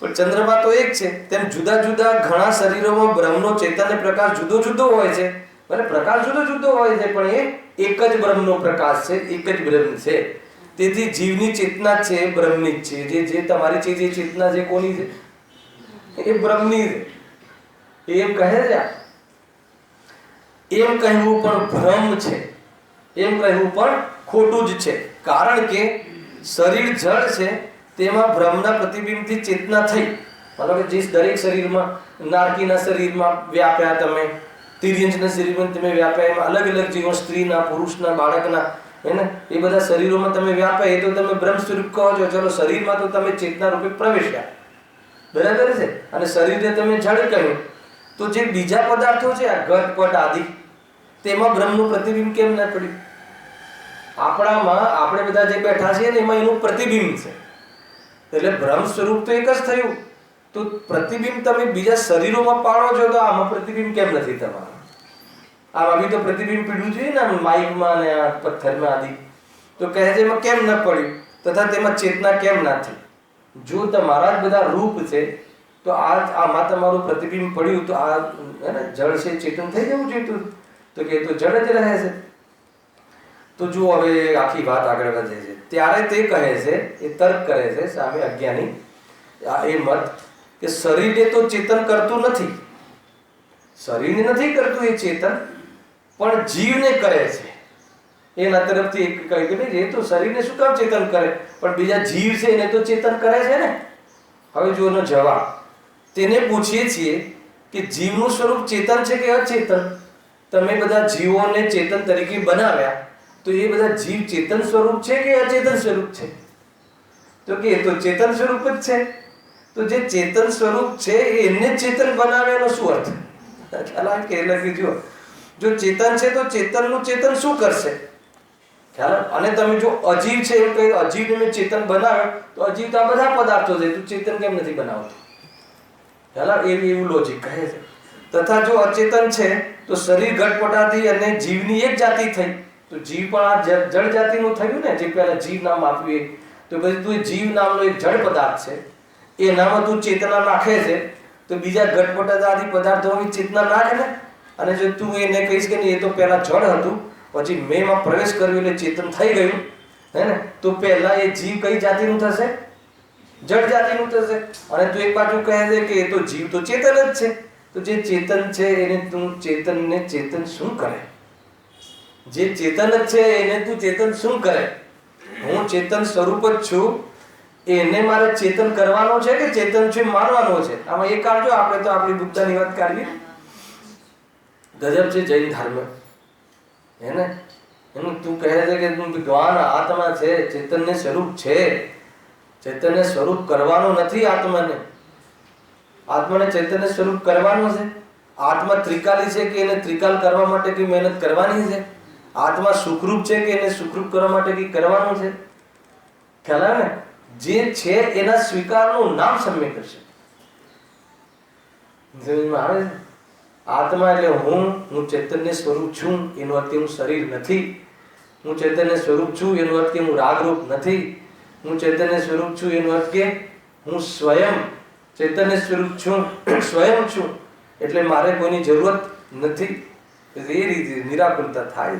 પણ ચંદ્રમાં તો એક છે, તેમ જુદા જુદા ઘણા શરીરોમાં બ્રહ્મનો ચેતન પ્રકાશ જુદો જુદો હોય છે. ભલે પ્રકાશ જુદો જુદો હોય છે, પણ એ એક જ બ્રહ્મનો પ્રકાશ છે, એક જ બ્રહ્મ છે. તેથી જીવની ચેતના છે એ બ્રહ્મની જ છે. જે તમારી છે જે ચેતના છે કોની છે? એ બ્રહ્મની છે. એમ કહે છે. એમ કહેવું પણ ભ્રમ છે, એમ કહેવું પણ ખોટું જ છે. કારણ કે શરીર જળ છે, તેમાં બ્રહ્મના પ્રતિબિંબથી ચેતના થઈ. મતલબ કે જે દરેક શરીરમાં, નારકીના શરીરમાં વ્યાપ્યા તમે, તિર્યંજના શરીરમાં તમે વ્યાપ્યા, એમાં અલગ અલગ જીવો, સ્ત્રીના, પુરુષના, બાળકના, હે ને, એ બધા શરીરોમાં તમે વ્યાપ્યા, એ તો તમે બ્રહ્મ સ્વરૂપ કહો છો. ચલો, શરીરમાં તો તમે ચેતના રૂપે પ્રવેશ્યા, બરાબર છે. અને શરીરને તમે જડ કહ્યું તો જે બીજા પદાર્થો છે આ ઘટ પટ આદિ તેમાં બ્રહ્મનું પ્રતિબિંબ કેમ ન પડ્યું? આપણામાં આપણે બધા જે બેઠા છીએ ને એમાં એનું પ્રતિબિંબ છે. એટલે બ્રહ્મ સ્વરૂપ તો એક જ થયું, તો પ્રતિબિંબ તમે બીજા શરીરોમાં પાડો છો તો આમાં પ્રતિબિંબ કેમ નથી તમારું? આમાં બી તો પ્રતિબિંબ પીડવું જોઈએ ને, માઇકમાં ને આ પથ્થરમાં આદિ. તો કહે છે એમાં કેમ ન પડ્યું તથા તેમાં ચેતના કેમ નથી? જો તમારા જ બધા રૂપ છે તો આમાં તમારું પ્રતિબિંબ પડ્યું તો આ જળ છે ચેતન થઈ જવું જોઈએ. તો કે તો જળ જ રહે છે. તો જો હવે આખી વાત આગળ વધે છે ત્યારે તે કહે છે, એ તર્ક કરે છે સામે અજ્ઞાની એ મત કે શરીરને તો ચેતન કરતું નથી, શરીરને નથી કરતું એ ચેતન, પણ જીવને કરે છે. એના તરફથી એક કહ્યું કે નહીં, એ તો શરીરને શું કામ ચેતન કરે, પણ બીજા જીવ છે એને તો ચેતન કરે છે ને. હવે જો એનો જવાબ તેને પૂછીએ છીએ કે જીવનું સ્વરૂપ ચેતન છે કે અચેતન? તમે બધા જીવોને ચેતન તરીકે બનાવ્યા તો એ બધા જીવ ચેતન સ્વરૂપ છે કે અચેતન સ્વરૂપ છે? તો કે એ તો ચેતન સ્વરૂપ જ છે. તો જે ચેતન સ્વરૂપ છે એને ચેતન બનાવ્યાનો શું અર્થ? ખ્યાલ આવે કે લખી જો ચેતન છે તો ચેતનનું ચેતન શું કરશે? ખ્યાલ? અને તમે જો અજીવ છે એમ કહી અજીવને મેં ચેતન બનાવ્યો તો અજીવ તો આ બધા પદાર્થો છે, તું ચેતન કેમ નથી બનાવતો? ખ્યાલ? એવું લોજિક કહે છે. તથા જો અચેતન છે તો શરીર ઘટપટાથી અને જીવની એક જાતિ થઈ, તો જીવ પણ આ જળ જાતિનું થયું ને, જે પહેલા જીવ નામ આપ્યું એ. તો પછી તું જીવ નામનો એક જળ પદાર્થ છે, એનામાં તું ચેતના નાખે છે, તો બીજા ઘટપટા આદિ પદાર્થોની ચેતના નાખ ને. અને જો તું એને કહીશ કે નહીં એ તો પહેલા જળ હતું પછી મેં પ્રવેશ કર્યો એટલે ચેતન થઈ ગયું, હે ને, તો પહેલા એ જીવ કઈ જાતિનું થશે? જળ જાતિનું થશે. અને તું એક બાજુ કહે છે કે એ તો જીવ તો ચેતન જ છે, તો જે ચેતન છે એને તું ચેતનને ચેતન શું કરે? જે ચેતન જ છે એને તું ચેતન શું કરે? હું ચેતન સ્વરૂપ જ છું, એને મારે ચેતન કરવાનો છે કે ચેતન છે માનવાનો છે? આમાં એ કાઢજો. આપણે તો આપણી બુદ્ધાની વાત કાઢીએ. ગજબ છે જૈન ધર્મ, હે ને. એનું તું કહે છે કે તું ભગવાન આત્મા છે, ચેતનને સ્વરૂપ છે, ચેતનને સ્વરૂપ કરવાનો નથી. આત્માને ચેતનને સ્વરૂપ કરવાનો છે. આત્મા ત્રિકાલી છે કે એને ત્રિકાલ કરવા માટે કઈ મહેનત કરવાની છે? આત્મા સુખરૂપ છે કે એને સુખરૂપ કરવા માટે કઈ કરવાનું છે? ખ્યાલ આવે ને? જે છે એના સ્વીકારનું નામ સમ્યક હશે. સમજમાં આવે? આત્મા એટલે હું ચૈતન્ય સ્વરૂપ છું, એનો અર્થ હું શરીર નથી. હું ચૈતન્ય સ્વરૂપ છું એનો અર્થ કે હું રાગરૂપ નથી. હું ચૈતન્ય સ્વરૂપ છું એનો અર્થ કે હું સ્વયં ચૈતન્ય સ્વરૂપ છું, સ્વયં છું, એટલે મારે કોઈની જરૂરત નથી. એ રીતે નિરાકુરતા થાય.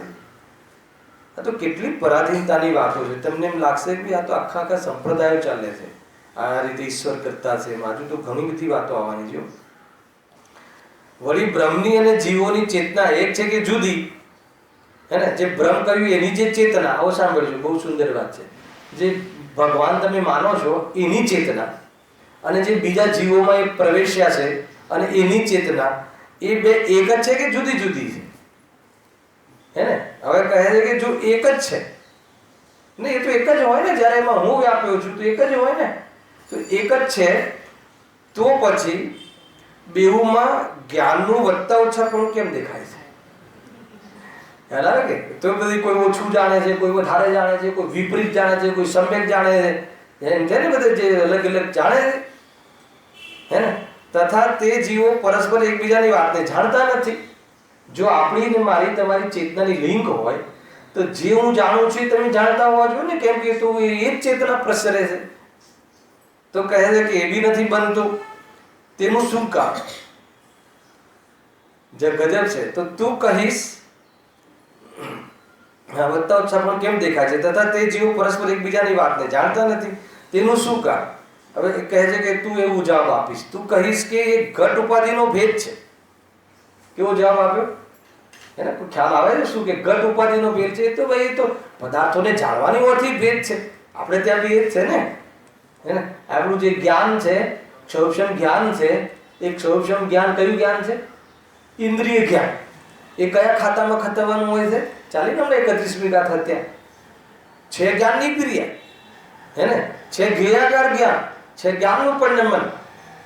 આ તો કેટલી પરાધીનતાની વાતો છે. તમને એમ લાગશે કે આ તો આખા સંપ્રદાયો ચાલે છે, આ રીતે ઈશ્વર કરતા છે. માજુ તો ઘણી બધી વાતો આવવાની છે. વળી બ્રહ્મની અને જીવોની ચેતના એક છે કે જુદી? હે ને, જે બ્રહ્મ કહ્યું એની જે ચેતના, આવો સાંભળજો, બહુ સુંદર વાત છે. જે ભગવાન તમે માનો છો એની ચેતના અને જે બીજા જીવોમાં એ પ્રવેશ્યા છે અને એની ચેતના, એ બે એક જ છે કે જુદી જુદી છે? હે ને. હવે કહે છે કે જો એક જ છે ને, એ તો એક જ હોય ને, જ્યારે એમાં હું વ્યાપ્યો છું તો એક જ હોય ને. તો એક જ છે તો પછી બેઉમાં જ્ઞાનનું વધતા ઓછા પણ કેમ દેખાય છે? ખ્યાલ આવે કે? તો બધી કોઈ ઓછું જાણે છે, કોઈ વધારે જાણે છે, કોઈ વિપરીત જાણે છે, કોઈ સમ્યક જાણે છે, એમ છે ને, બધે જે અલગ અલગ જાણે છે, હે ને. તથા તે જીવો પરસ્પર એકબીજાની વાતને જાણતા નથી. જો આપણી ને મારી તમારી ચેતનાની લિંક હોય તો જે હું જાણું છું તમે જાણતા હોવા જોઈએ ને, કેમ કે તું એ જ ચેતના પ્રસરે છે. તો કહે છે કે એ બી નથી બનતું, તેનું શું કારણ? જે ગજબ છે. તો તું કહીશ વધતા ઓછા પણ કેમ દેખાય છે? તથા તે જીવો પરસ્પર એકબીજાની વાતને જાણતા નથી, તેનું શું કારણ? હવે કહે છે કે તું એવું જવાબ આપીશ, તું કહીશ કે એ ઘટ ઉપાધિનો ભેદ છે. કેવો જવાબ આપ્યો? એને કોઈ ખ્યાલ આવે છે શું કે ઘટ ઉપાધિનો ભેદ છે? તો ભાઈ તો પદાર્થોને જાણવાની હોવાથી ભેદ છે. આપણે ત્યાં બી એ જ છે ને, હે ને. આપણું જે જ્ઞાન છે, ક્ષૌક્ષમ જ્ઞાન છે, એ ક્ષૌક્ષમ જ્ઞાન કયું જ્ઞાન છે? ઇન્દ્રિય જ્ઞાન. એ કયા ખાતામાં ખતરવાનું હોય છે? ચાલી ને હમણાં 31મી ગાથા ત્યાં છે જ્ઞાનની ક્રિયા, હે ને, છે જ્ઞેયાકાર જ્ઞાન, છે જ્ઞાનનું પરિણમન.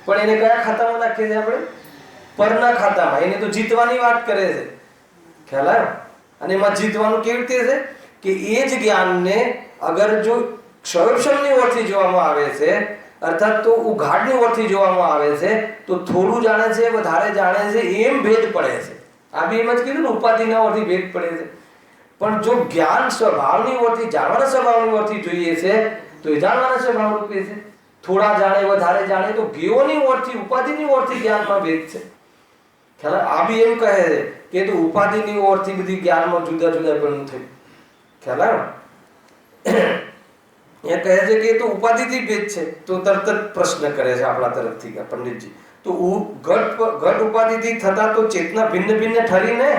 પણ એને કયા ખાતામાં નાખીએ છીએ આપણે? પરના ખાતામાં. એને તો જીતવાની વાત કરે છે, ખ્યાલ આવ્યો? અને એમાં જીતવાનું કેવી રીતે છે કે એ જ જ્ઞાનને અગર જો ક્ષયોક્ષમની ઓરથી જોવામાં આવે છે, અર્થાત તો ઉઘાડની ઓરથી જોવામાં આવે છે, તો થોડું જાણે છે, વધારે જાણે છે, એમ ભેદ પડે છે. આ બી એમ જ કીધું ને, ઉપાધિના ઓરથી ભેદ પડે છે. પણ જો જ્ઞાન સ્વભાવની ઓરથી, જાણવાના સ્વભાવની ઓરથી જોઈએ છે, તો એ જાણવાના સ્વભાવ રૂપે છે. થોડા જાણે વધારે જાણે તો જ્ઞેયોની ઓરથી, ઉપાધિની ઓરથી જ્ઞાનમાં ભેદ છે. ખ્યાલ? આ બી એમ કહે છે કે તો ઉપાધિની ઓરથી બધી જ્ઞાનમાં જુદા જુદા પણ થયું. ખ્યાલ આવ્યો? એ કહે છે કે તો ઉપાધિથી ભેદ છે. તો તરત જ પ્રશ્ન કરે છે આપણા તરફથી કે પંડિતજી, તો ઘટ ઉપાધિથી થતા તો ચેતના ભિન્ન ભિન્ન ઠરીને.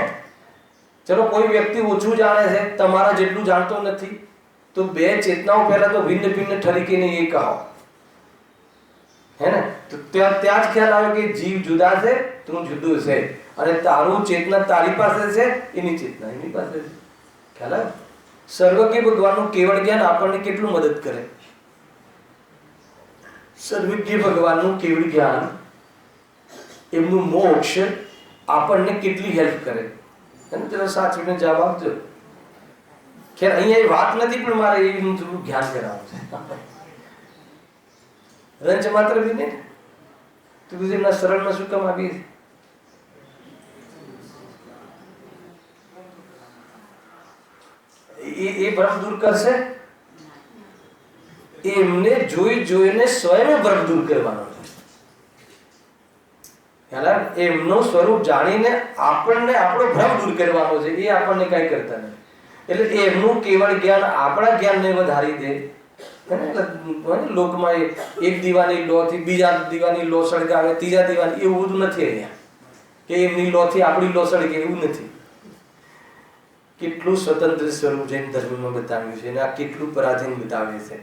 ચલો કોઈ વ્યક્તિ ઓછું જાણે છે, તમારા જેટલું જાણતો નથી, તો બે ચેતનાઓ પહેલા તો ભિન્ન ભિન્ન ઠરી કે નહીં એ કહો, હે ને? તો ત્યાં જ ખ્યાલ આવે કે જીવ જુદા છે, તું જુદું છે, અને તારું ચેતના તારી પાસે છે, એની ચેતના એની પાસે છે. ખ્યાલ આવે? સર્વજ્ઞ ભગવાનનું કેવળ જ્ઞાન આપણને કેટલું મદદ કરે? સર્વજ્ઞ ભગવાનનું કેવળ જ્ઞાન, એમનું મોક્ષ આપણને કેટલી હેલ્પ કરે? અને તેનો સાચવીને જવાબ આપજો. ખેર અહીંયા એ વાત નથી, પણ મારે એનું થોડું જ્ઞાન કરાવવું છે. રંચ માત્ર બી નહીં તો એમના શરણમાં શું કામ આવી? એ ભ્રમ દૂર કરશે. એમને જોઈને સ્વયં ભ્રમ દૂર કરવાનો છે. એમનું સ્વરૂપ જાણીને આપણને આપણો ભ્રમ દૂર કરવાનો છે. એ આપણને કઈ કરતા નથી. એટલે એમનું કેવળ જ્ઞાન આપણા જ્ઞાનને વધારી દે. લોકમાં એક દીવાની લો થી બીજા દીવાની લો સળગાવે, ત્રીજા દીવાની, એવું બધું નથી અહીંયા. કે એમની લો થી આપણી લો સળગે, એવું નથી. કેટલું સ્વતંત્ર સ્વરૂપ જૈન ધર્મમાં બતાવ્યું છે, અને આ કેટલું પરાધીન બતાવે છે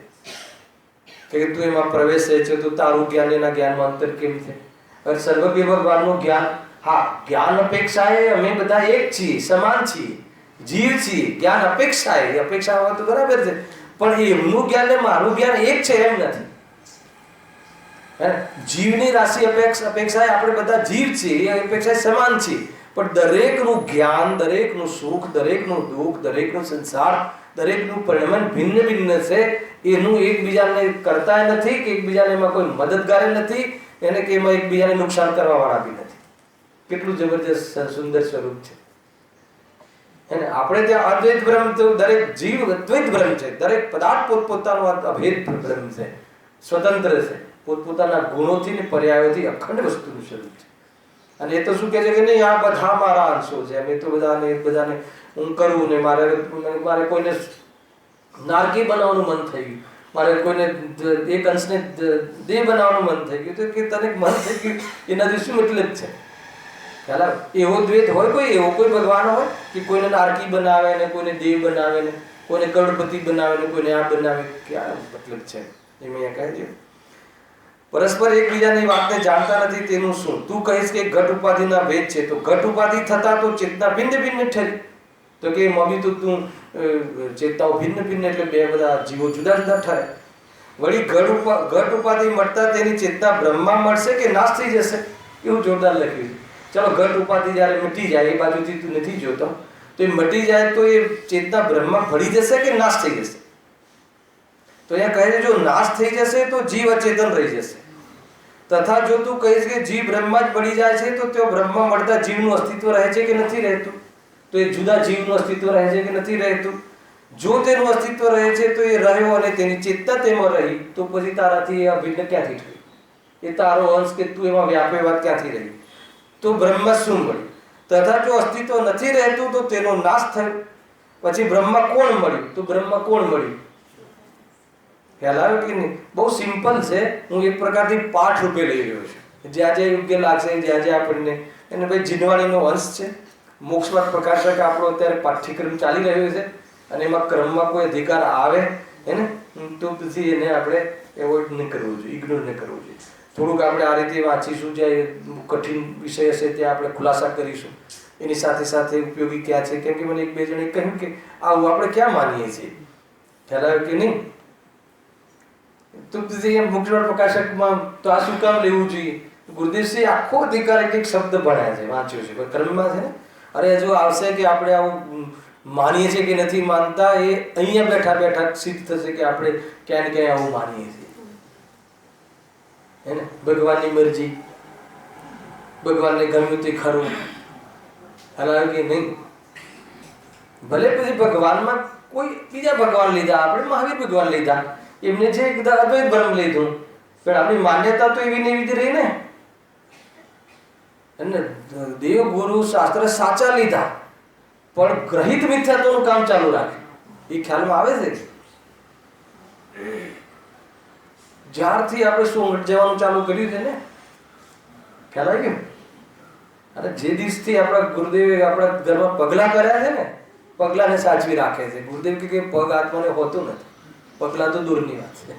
કે તું એમાં પ્રવેશે છે તો તારું જ્ઞાન એના જ્ઞાનમાં અંતર કેમ છે? હવે સર્વજ્ઞ ભગવાનનું જ્ઞાન, હા, જ્ઞાન અપેક્ષાએ અમે બધા એક છીએ, સમાન છીએ, જીવ છીએ. જ્ઞાન અપેક્ષાએ, અપેક્ષા હોય તો બરાબર છે, પણ એમનું જ્ઞાન ને મારું જ્ઞાન એક છે એમ નથી. જીવની રાશિ અપેક્ષાએ આપણે બધા જીવ છીએ, એ અપેક્ષાએ સમાન છીએ, પણ દરેકનું જ્ઞાન, દરેકનું સુખ, દરેકનું દુઃખ, દરેકનું સંસાર, દરેકનું પરિણમન ભિન્ન ભિન્ન છે. એનું એકબીજાને કરતા નથી, કે એકબીજાને એમાં કોઈ મદદગાર નથી, એને કે એમાં એકબીજાને નુકસાન કરવા વાળા બી નથી. કેટલું જબરજસ્ત સુંદર સ્વરૂપ છે. આપણે ત્યાં અદ્વૈત બ્રહ્મ, તો દરેક જીવ અદ્વૈત બ્રહ્મ છે. દરેક પદાર્થ પોતપોતાનો અભેદ બ્રહ્મ છે, સ્વતંત્ર છે, પોતપોતાના ગુણોથી ને પર્યાયોથી અખંડ વસ્તુનું સ્વરૂપ છે. અને એ તો શું કહે છે કે નહીં, આ બધા મારા અંશો છે, અમે તો બધાને હું કરું ને મારે કોઈને નારકી બનાવવાનું મન થઈ ગયું, મારે કોઈને એક અંશને દેહ બનાવવાનું મન થઈ ગયું, તો કે તને મન થઈ ગયું એનાથી શું મતલબ છે? ખ્યાલ આવે? એવો દ્વૈત હોય કોઈ, એવો કોઈ ભગવાન હોય કે કોઈને નારકી બનાવે ને કોઈને દેહ બનાવે ને કોઈને કરોડપતિ બનાવે ને કોઈને આ બનાવે? ક્યાં મતલબ છે? એમ અહીંયા કહે છે પરસ્પર એકબીજાની વાતને જાણતા નથી, તેનું શું? તું કહીશ કે ઘટ ઉપાધિના ભેદ છે, તો ઘટ ઉપાધિ થતા તો ચેતના ભિન્ન ભિન્ન ઠરી. તો કે મમ્મી તો તું ચેતનાઓ ભિન્ન ભિન્ન એટલે બે બધા જીવો જુદા જુદા ઠરે. વળી ઘટ ઉપાધિ મળતા તેની ચેતના બ્રહ્મમાં મળશે કે નાશ થઈ જશે? એવું જોરદાર લખ્યું છે. ચલો, ઘટ ઉપાધિ જ્યારે મટી જાય, એ બાજુથી તું નથી જોતો, તો એ મટી જાય તો એ ચેતના બ્રહ્મમાં ભળી જશે કે નાશ થઈ જશે? તો અહીંયા કહે છે, જો નાશ થઈ જશે તો જીવ અચેતન રહી જશે. તથા જો તું કહીશ કે જીવ બ્રહ્મમાં જ પડી જાય છે, તો તેઓ બ્રહ્મમાં મળતા જીવનું અસ્તિત્વ રહે છે કે નથી રહેતું? તો એ જુદા જીવનું અસ્તિત્વ રહે છે કે નથી રહેતું? જો તેનું અસ્તિત્વ રહે છે તો એ રહ્યો અને તેની ચેતના તેમાં રહી, તો પછી તારાથી એ અભિન્ન ક્યાંથી થયું? એ તારો અંશ કે તું એમાં વ્યાપે વાત ક્યાંથી રહી? તો બ્રહ્મ શું મળ્યું? તથા જો અસ્તિત્વ નથી રહેતું તો તેનો નાશ થયો. પછી બ્રહ્મમાં કોણ મળ્યું? તો બ્રહ્મમાં કોણ મળ્યું? ખ્યાલ આવ્યો કે નહીં? બહુ સિમ્પલ છે. હું એક પ્રકારથી પાઠ રૂપે લઈ રહ્યો છું. જ્યાં જ્યાં યોગ્ય લાગશે, જ્યાં જ્યાં આપણને, એને ભાઈ જીનવાણીનો અંશ છે. મોક્ષમાં પ્રકાશક આપણો અત્યારે પાઠ્યક્રમ ચાલી રહ્યો છે, અને એમાં ક્રમમાં કોઈ અધિકાર આવે એને તો પછી એને આપણે એવોઇડ નહીં કરવું જોઈએ, ઇગ્નોર નહીં કરવું જોઈએ. થોડુંક આપણે આ રીતે વાંચીશું, જે કઠિન વિષય હશે ત્યાં આપણે ખુલાસા કરીશું. એની સાથે સાથે ઉપયોગી ક્યાં છે? કેમ કે મને એક બે જણે કહ્યું કે આવું આપણે ક્યાં માનીએ છીએ? ખ્યાલ આવ્યો કે નહીં? તો મુક્તિનાથ પ્રકાશકમાં તો આ શું કામ લેવું જોઈએ? ગુરુદેવસિંહ આખો અધિકાર એક શબ્દ ભણ્યા છે, વાંચ્યો છે, પણ કર્મમાં છે ને. અરે હજુ આવશે કે આપણે આવું માનીએ છીએ કે નથી માનતા, એ અહીંયા બેઠા બેઠા સિદ્ધ થશે કે આપણે ક્યાંય ને ક્યાંય આવું માનીએ છીએ. હે ને? ભગવાનની મરજી, ભગવાનને ગમ્યું તે ખરું, હલાવ કે નહીં. ભલે પછી ભગવાનમાં કોઈ બીજા ભગવાન લીધા, આપણે મહાવીર ભગવાન લીધા, એમને જે અદ્વૈત બ્રહ્મ લીધું, પણ આપણી માન્યતા તો એવી ને એવી જ રહી ને. અને દેવ ગુરુ શાસ્ત્ર સાચા લીધા, પણ ગ્રહિત મિથ્યાત્વનું કામ ચાલુ રાખ્યું. એ ખ્યાલમાં આવે છે? જ્યારથી આપણે સોંગઠ જવાનું ચાલુ કર્યું છે ને, ખ્યાલ આવી ગયો? અને જે દિવસથી આપણા ગુરુદેવે આપણા ઘરમાં પગલા કર્યા છે ને, પગલાને સાચવી રાખે છે. ગુરુદેવ કે પગ આત્માને હોતું નથી, પગલા તો દૂરની વાત છે.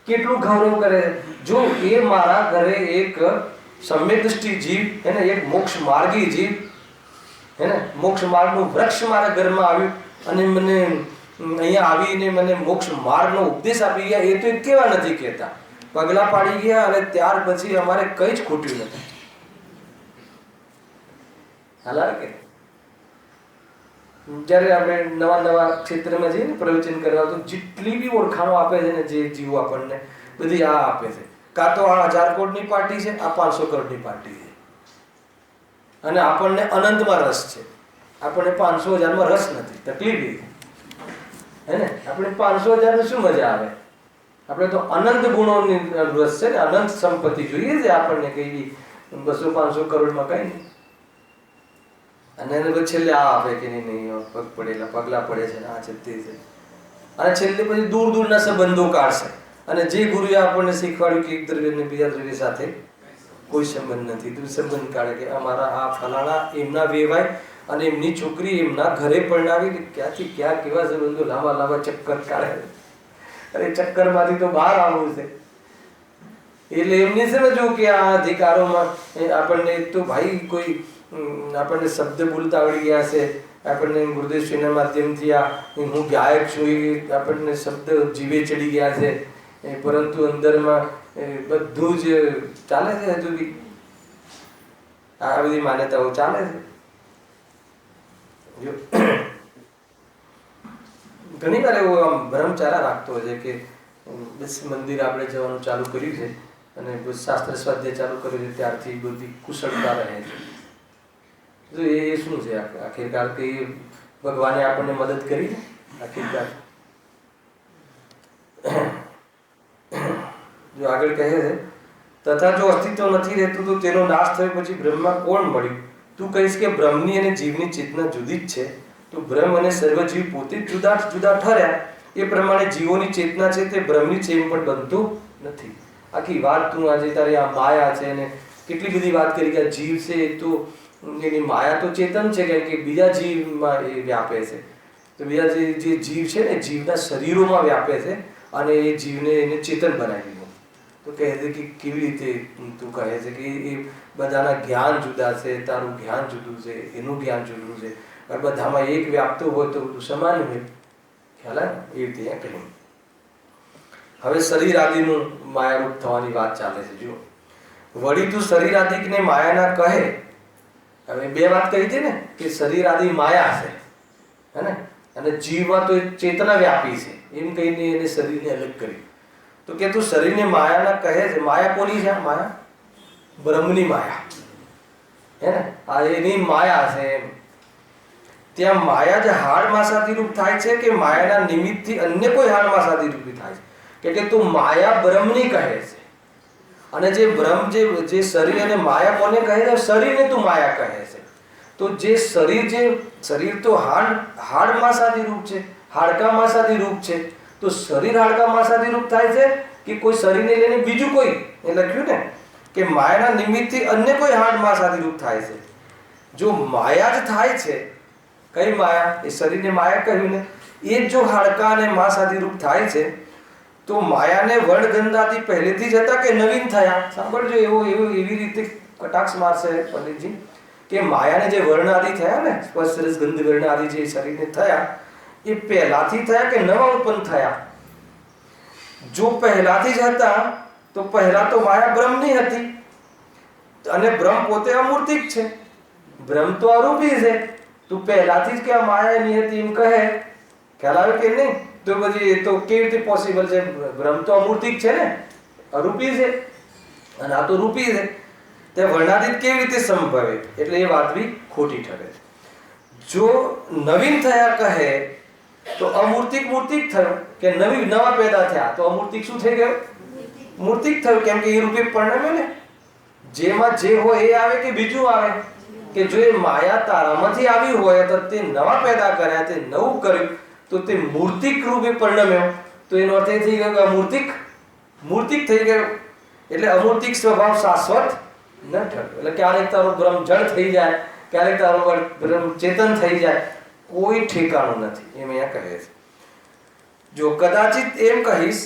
કેટલું ગૌરવ કરે. જો એ મારા ઘરે એક સમ્યક દૃષ્ટિ જીવ, એને એક મોક્ષ માર્ગી જીવ, હે ને, મોક્ષ માર્ગનું વૃક્ષ મારા ઘરમાં આવ્યું અને મને અહીંયા આવીને મને મોક્ષ માર્ગનો ઉપદેશ આપી ગયા, એ તો કેવા નથી કહેતા, પગલા પાડી ગયા. અને ત્યાર પછી અમારે કઈ જ ખૂટ્યું નથી. હાલા કે જ્યારે આપણે નવા નવા ક્ષેત્રમાં જઈએ ને પ્રવચન કરવા, તો જેટલી બી ઓળખાણો આપે છે ને જે જીવો આપણને, બધી આ આપે છે. કાં તો આ 1000 કરોડની પાર્ટી છે, આ 500 કરોડની પાર્ટી છે, અને આપણને અનંતમાં રસ છે. આપણને 500,000માં રસ નથી. તકલીફ એ હે ને, આપણે 500,000 શું મજા આવે? આપણે તો અનંત ગુણોની રસ છે ને, અનંત સંપત્તિ જોઈએ છે આપણને. કઈ 200-500 કરોડમાં કઈ નહીં. અને એને છેલ્લે આ આપે કે નહીં પગ પડેલા, પગલા પડે છે, આ છે તે છે. અને છેલ્લે પછી દૂર દૂરના સંબંધો કાઢશે. અને જે ગુરુએ આપણને શીખવાડ્યું કે એક દ્રવ્ય ને બીજા દ્રવ્ય સાથે કોઈ સંબંધ નથી, તો સંબંધ કાઢે કે અમારા આ ફલાણા એમના વેવાય અને એમની છોકરી એમના ઘરે પરણાવી, ક્યાંથી ક્યાં કેવા સંબંધો લાંબા લાંબા ચક્કર કાઢે. અરે ચક્કરમાંથી તો બહાર આવવું છે. એટલે એમની સમજવું કે આ અધિકારોમાં આપણને તો ભાઈ કોઈ આપણને શબ્દ બોલતા આવડી ગયા છે, આપણને ગુરુદેવશ્રીના માધ્યમથી આ હું ગાયક છું એ આપણને શબ્દ જીવે ચડી ગયા છે, પરંતુ અંદરમાં બધું જ ચાલે છે. હજુ બી આ બધી માન્યતાઓ ચાલે છે. જો ઘણી વાર એવો આમ ભ્રમચારા રાખતો હોય છે કે બસ મંદિર આપણે જવાનું ચાલુ કર્યું છે અને શાસ્ત્ર સ્વાધ્યાય ચાલુ કર્યું છે ત્યારથી બધી કુશળતા રહે છે. જો એ શું છે આખિરકાર કે ભગવાને આપણને મદદ કરી આખિરકાર. જો આગળ કહે છે, તથા જો અસ્તિત્વ નથી રહેતું તો તેનો નાશ થયો પછી બ્રહ્મમાં કોણ મળ્યું? તું કહીશ કે બ્રહ્મની અને જીવની ચેતના જુદી જ છે, તો બ્રહ્મ અને સર્વજીવ પોતે જ જુદા જુદા ઠર્યા. એ પ્રમાણે જીવોની ચેતના છે તે બ્રહ્મની છે એમ પણ બનતું નથી. આખી વાત તું આજે તારી આ માયા છે ને કેટલી બધી વાત કરી કે જીવ છે તો એની માયા તો ચેતન છે, કેમ કે બીજા જીવમાં એ વ્યાપે છે. તો બીજા જે જીવ છે ને જીવના શરીરોમાં વ્યાપે છે અને એ જીવને એને ચેતન બનાવી દીધું. તો કહે છે કે કેવી રીતે તું કહે છે કે એ બધાના જ્ઞાન જુદા છે, તારું જ્ઞાન જુદું છે, એનું જ્ઞાન જુદું છે, બધામાં એક વ્યાપતું હોય તો બધું સમાન હોય. ખ્યાલ આવે એ રીતે કહ્યું. હવે શરીર આદિનું માયારૂપ થવાની વાત ચાલે છે. જો વળી તું શરીર આદિને માયાના કહે. હવે બે વાત કહી હતી ને કે શરીર આદિ માયા છે હે ને, અને જીવમાં તો ચેતના વ્યાપી છે, એમ કહીને એને શરીરને અલગ કર્યું. તો કે તું શરીરને માયાના કહે છે. માયા કોની છે? માયા બ્રહ્મની માયા હે ને, આ એની માયા છે. ત્યાં માયા જે હાડ માસાદી રૂપ થાય છે કે માયાના નિમિત્તથી અન્ય કોઈ હાડ માસાદી રૂપી થાય છે, કે તું માયા બ્રહ્મની કહે છે. અને જે બ્રહ્મ જે શરીર અને માયા કોને કહે છે? શરીરને તું માયા કહે છે. તો જે શરીર તો હાડ માસાદી રૂપ છે, હાડકા માસાદી રૂપ છે. તો શરીર હાડકા માસાદી રૂપ થાય છે કે કોઈ શરીરને લઈને બીજું કોઈ? એ લખ્યું ને કે માયાના નિમિત્તથી અન્ય કોઈ હાડ માસાદી રૂપ થાય છે. જો માયા જ થાય છે, કઈ માયા? એ શરીરને માયા કહ્યું ને, એ જો હાડકા અને માસાદી રૂપ થાય છે તો માયાને વર્ણગંધાથી પહેલેથી જ હતા કે નવીન થયા? સાંભળજો, એવી રીતે કટાક્ષ મારશે પંડિતજી કે માયાને જે વર્ણ આદિ થયા ને, સ્પર્શ રસ ગંધ વર્ણ આદિ જે શરીરને થયા, એ પહેલાથી થયા કે નવા ઉત્પન્ન થયા? જો પહેલાથી જ હતા તો પહેલા તો માયા બ્રહ્મની હતી, અને બ્રહ્મ પોતે અમૂર્તિક છે, બ્રહ્મ તો અરૂપી છે. તું પહેલાથી જ કે આ માયા એની હતી એમ કહે, ખ્યાલ આવે કે નહીં? તો પછી એ તો કેવી રીતે પોસિબલ છે? બ્રહ્મ તો અમૂર્તિક છે ને, અરૂપી છે, અને આ તો રૂપી છે. તે વર્ણાતીત કેવી રીતે સંભવે? એટલે એ વાત બી ખોટી ઠરે. જો નવીન થયા કહે તો અમૂર્તિક મૂર્તિક થયો, કે નવા પેદા થયા તો અમૂર્તિક શું થઈ ગયો? મૂર્તિક થયું. કેમ કે એ રૂપે પરિણમ્યો ને. જેમાં જે હોય એ આવે કે બીજું આવે? કે જો એ માયા તારામાંથી આવી હોય તો તે નવા પેદા કર્યા, તે નવું કર્યું, તો તે મૂર્તિક રૂપે પરિણમ્યો. તો એનો અર્થ એ થઈ ગયો કે મૂર્તિક થઈ ગયો. એટલે અમૂર્તિક સ્વભાવ શાશ્વત ન ઠરતો. એટલે ક્યારેક તારો બ્રહ્મ જળ થઈ જાય, ક્યારેક તારો બ્રહ્મ ચેતન થઈ જાય, કોઈ ઠેકાણું નથી. એમ અહીંયા કહે છે. જો કદાચિત એમ કહીશ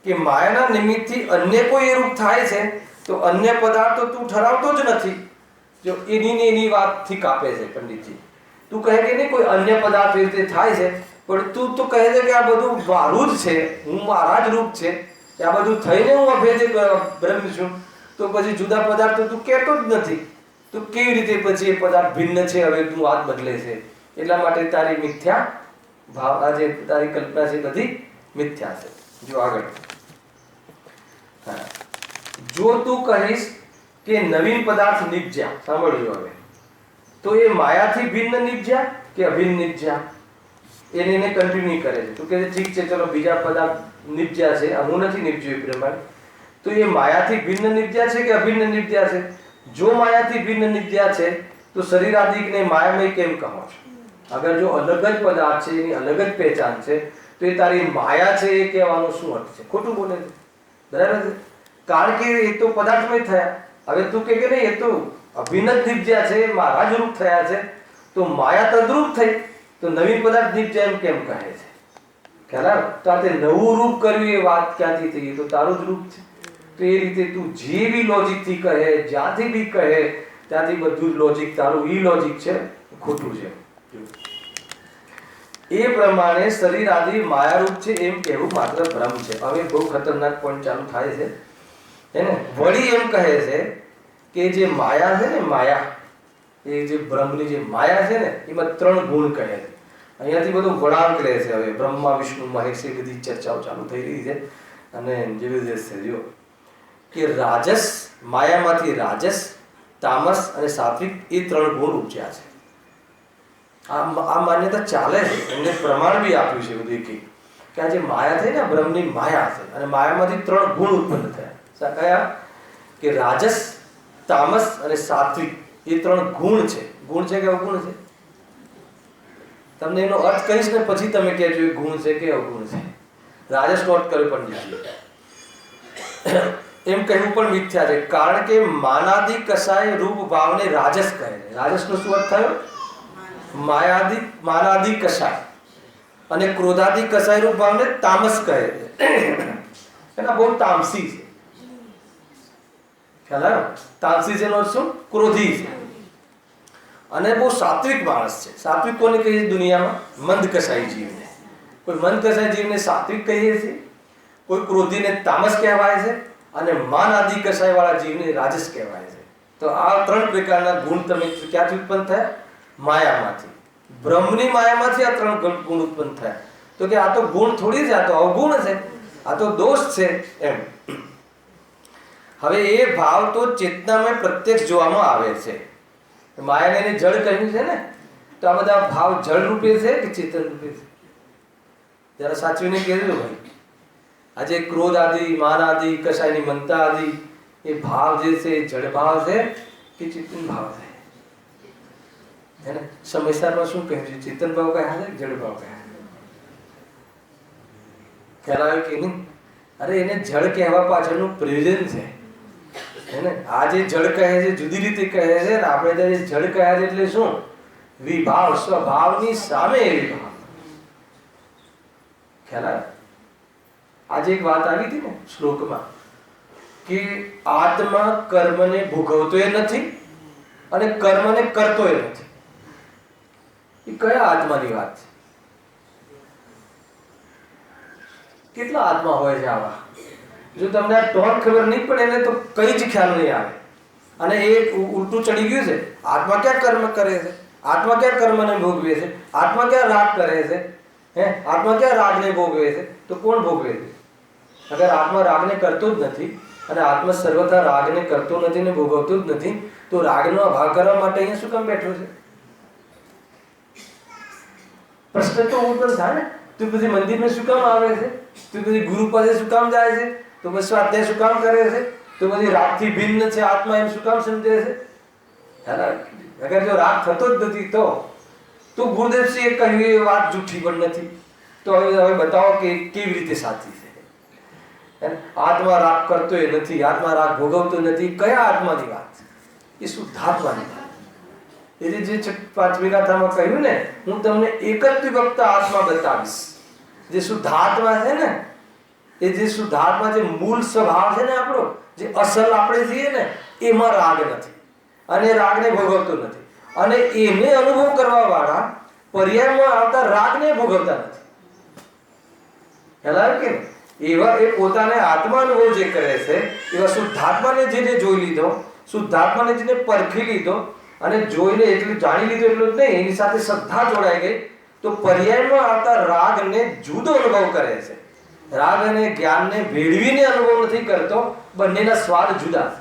કે માયાના નિમિત્તથી અન્ય કોઈ રૂપ થાય છે, તો અન્ય પદાર્થો તું ઠરાવતો જ નથી. જો એની વાતથી કાપે છે પંડિતજી. તું કહે કે નહીં કોઈ અન્ય પદાર્થ એ રીતે થાય છે, પણ તું તો કહે છે કે આ બધું મારું જ છે, હું મારા જ રૂપ છે, આ બધું થઈને હું અભેદ બ્રહ્મ છું. તો પછી જુદા પદાર્થો તું કહેતો જ નથી. તો કેવી રીતે પછી એ પદાર્થ ભિન્ન છે, હવે તું વાત બદલે છે? એટલા માટે તારી મિથ્યા ભાવ, આ જે તારી કલ્પના છે બધી મિથ્યા છે. જો આગળ, જો તું કહીશ કે નવીન પદાર્થ નિપજ્યા, સાંભળજો હવે, તો એ માયાથી ભિન્ન નિપજ્યા કે અભિન્ન નિપજ્યા? એને કન્ટિન્યુ કરે છે. તું કહે છે ઠીક છે, ચલો બીજા પદાર્થ નિપજ્યા છે, હું નથી નિપજ્યો એ પ્રમાણે, તો એ માયાથી ભિન્ન નિપજ્યા છે કે અભિન્ન નિપજ્યા છે? જો માયાથી ભિન્ન નિપજ્યા છે તો શરીરાદિકને માયામય કેમ કહો છો? અગર જો અલગ જ પદાર્થ છે, એની અલગ જ પહેચાન છે, તો એ તારી માયા છે એ કહેવાનો શું અર્થ છે? ખોટું બોલે છે, બરાબર છે? કારણ કે એ તો પદાર્થમય થયા. હવે તું કે નહીં, એ તો અભિન્ન જ નિપજ્યા છે, મારા જ રૂપ થયા છે, તો માયા તદ્રુપ થઈ, તો નવીન પદાર્થ નિપજ્યા એમ કેમ કહે છે? ખ્યાલ? તો આ તે નવું રૂપ કર્યું એ વાત ક્યાંથી થઈ? તો તારું જ રૂપ છે. તો એ રીતે તું જે બી લોજિકથી કહે, જ્યાંથી બી કહે, ત્યાંથી બધું જ લોજિક તારું ઈ લોજિક છે, ખોટું છે. એ પ્રમાણે શરીર આદિ માયારૂપ છે એમ કહેવું માત્ર ભ્રમ છે. હવે બહુ ખતરનાક પોઈન્ટ ચાલુ થાય છે, એને વળી એમ કહે છે કે જે માયા છે ને, માયા એ જે બ્રહ્મની જે માયા છે ને, એમાં 3 ગુણ કહે છે. અહીંયાથી બધું વળાંક લે છે. હવે બ્રહ્મા વિષ્ણુ મહેશ એ બધી ચર્ચાઓ ચાલુ થઈ રહી છે, અને જબરદસ્ત છે. જો કે રાજસ, માયામાંથી રાજસ, તામસ અને સાત્વિક એ 3 ગુણ ઉપજ્યા છે. આ માન્યતા ચાલે છે, એમને પ્રમાણ બી આપ્યું છે બધું કે આ જે માયા થઈ ને, બ્રહ્મની માયા છે, અને માયામાંથી 3 ગુણ ઉત્પન્ન થયા. કયા? કે રાજસ, તામસ અને સાત્વિક એ 3 ગુણ છે. ગુણ છે કે અવગુણ છે? તમને એનો અર્થ કહીશ ને પછી તમે કહેજો એ ગુણ છે કે અવગુણ છે. રાજસ નોટ કર્યો પણ એમ કહેવું પણ મિથ્યા છે, કારણ કે માનાદિ કસાય રૂપ ભાવને રાજસ કહે છે. રાજસનો શું અર્થ થયો? માનાદિ કસાય, અને ક્રોધાદિ કસાય રૂપ ભાવને તામસ કહે છે. એના બહુ તામસી છે. ખ્યાલ આવ્યો? તામસી છે નો શું? ક્રોધી છે. અને બહુ સાત્વિક માણસ છે. સાત્વિક કોને કહીએ દુનિયામાં? મંદ કસાઈ જીવને. કોઈ મંદ કસાઈ જીવને સાત્વિક કહીએ છીએ, કોઈ ક્રોધીને તામસ કહેવાય છે, અને માન આદિ કસાય વાળા જીવને રાજસ કહેવાય છે. તો આ 3 પ્રકારના ગુણ તમે ક્યાંથી ઉત્પન્ન થયા? માયામાંથી. બ્રહ્મની માયામાંથી આ 3 ગુણ ઉત્પન્ન થયા. તો કે આ તો ગુણ થોડી છે, આ તો અવગુણ છે, આ તો દોષ છે એમ. હવે એ ભાવ તો ચેતનામાં પ્રત્યક્ષ જોવામાં આવે છે. માયાને એને જળ કહ્યું છે ને, તો આ બધા ભાવ જળ રૂપે છે કે ચેતન રૂપે છે? જરા સાચવીને કહેજો ભાઈ. આજે ક્રોધ આદિ, માન આદિ, કસાયની મમતા આદિ એ ભાવ જે છે, જળ ભાવ છે કે ચેતન ભાવ છે? હે ને? સમયસારમાં શું કહ્યું છે? ચેતન ભાવ કહ્યા છે, જળ ભાવ કહ્યા છે? ખ્યાલ આવ્યો કે નહીં? અરે એને જળ કહેવા પાછળનું પ્રયોજન છે. હે ને? આ જે જળ કહે છે જુદી રીતે કહે છે, ને આપણે ત્યાં જળ કહ્યા છે એટલે શું? વિભાવ, સ્વભાવની સામે વિભાવ. ખ્યાલ આવ્યો? આજે એક વાત આવી હતી ને શ્લોકમાં, કે આત્મા કર્મને ભોગવતો નથી અને કર્મને કરતો નથી. એ કયા આત્માની વાત છે? કેટલા આત્મા હોય છે આવા? જો તમને આ ટોન ખબર નહીં પડે ને તો કઈ જ ખ્યાલ નહીં આવે. અને એ ઉલટું ચડી ગયું છે. આત્મા ક્યાં કર્મ કરે છે? આત્મા ક્યાં કર્મને ભોગવે છે? આત્મા ક્યાં રાગ કરે છે? આત્મા ક્યાં રાગને ભોગવે છે? તો કોણ ભોગવે છે? અગર આત્મા રાગને કરતો જ નથી અને આત્મા સર્વથા રાગને કરતો નથી ને ભોગવતો જ નથી, તો રાગનો અભાવ કરવા માટે અહીંયા શું કામ બેઠો છે? પ્રશ્ન તો ઉત્પન્ન થાય ને. તું પછી મંદિરમાં શું કામ આવે છે? તું પછી ગુરુ પાસે શું કામ જાય છે? તો પછી સ્વાધ્યાય શું કામ કરે છે? તો પછી રાગથી ભિન્ન છે આત્મા એમ શું કામ સમજે છે? અગર જો રાગ થતો જ નથી તો ગુરુદેવસિંહે કહ્યું એ વાત જૂઠી પણ નથી. તો હવે બતાવો કે કેવી રીતે સાચી છે? આત્મા રાગ કરતો એ નથી, આત્મા રાગ ભોગવતો નથી. કયા આત્માની વાત? એ શુદ્ધાત્માની વાત. એટલે જે પાંચમી ગાથામાં કહ્યું ને, હું તમને એક જ વિભક્ત આત્મા બતાવીશ. જે શુદ્ધાત્મા છે ને, એ જે શુદ્ધાત્મા, જે મૂળ સ્વભાવ છે ને આપણો, જે અસલ આપણે છીએ ને, એમાં રાગ નથી અને રાગને ભોગવતો નથી. અને એને અનુભવ કરવા વાળા પર્યાયમાં આવતા રાગને ભોગવતા નથી. ખ્યાલ કે એવા એ પોતાને આત્મા અનુભવ જે કરે છે, એવા શુદ્ધાત્માને જેને જોઈ લીધો, શુદ્ધાત્માને જેને પરખી લીધો અને જોઈને એટલું જાણી લીધું એટલું જ નહીં, એની સાથે શ્રદ્ધા જોડાઈ ગઈ, તો પર્યાયમાં આવતા રાગને જુદો અનુભવ કરે છે. રાગ અને જ્ઞાનને ભેળવીને અનુભવ નથી કરતો, બંનેના સ્વાદ જુદા છે.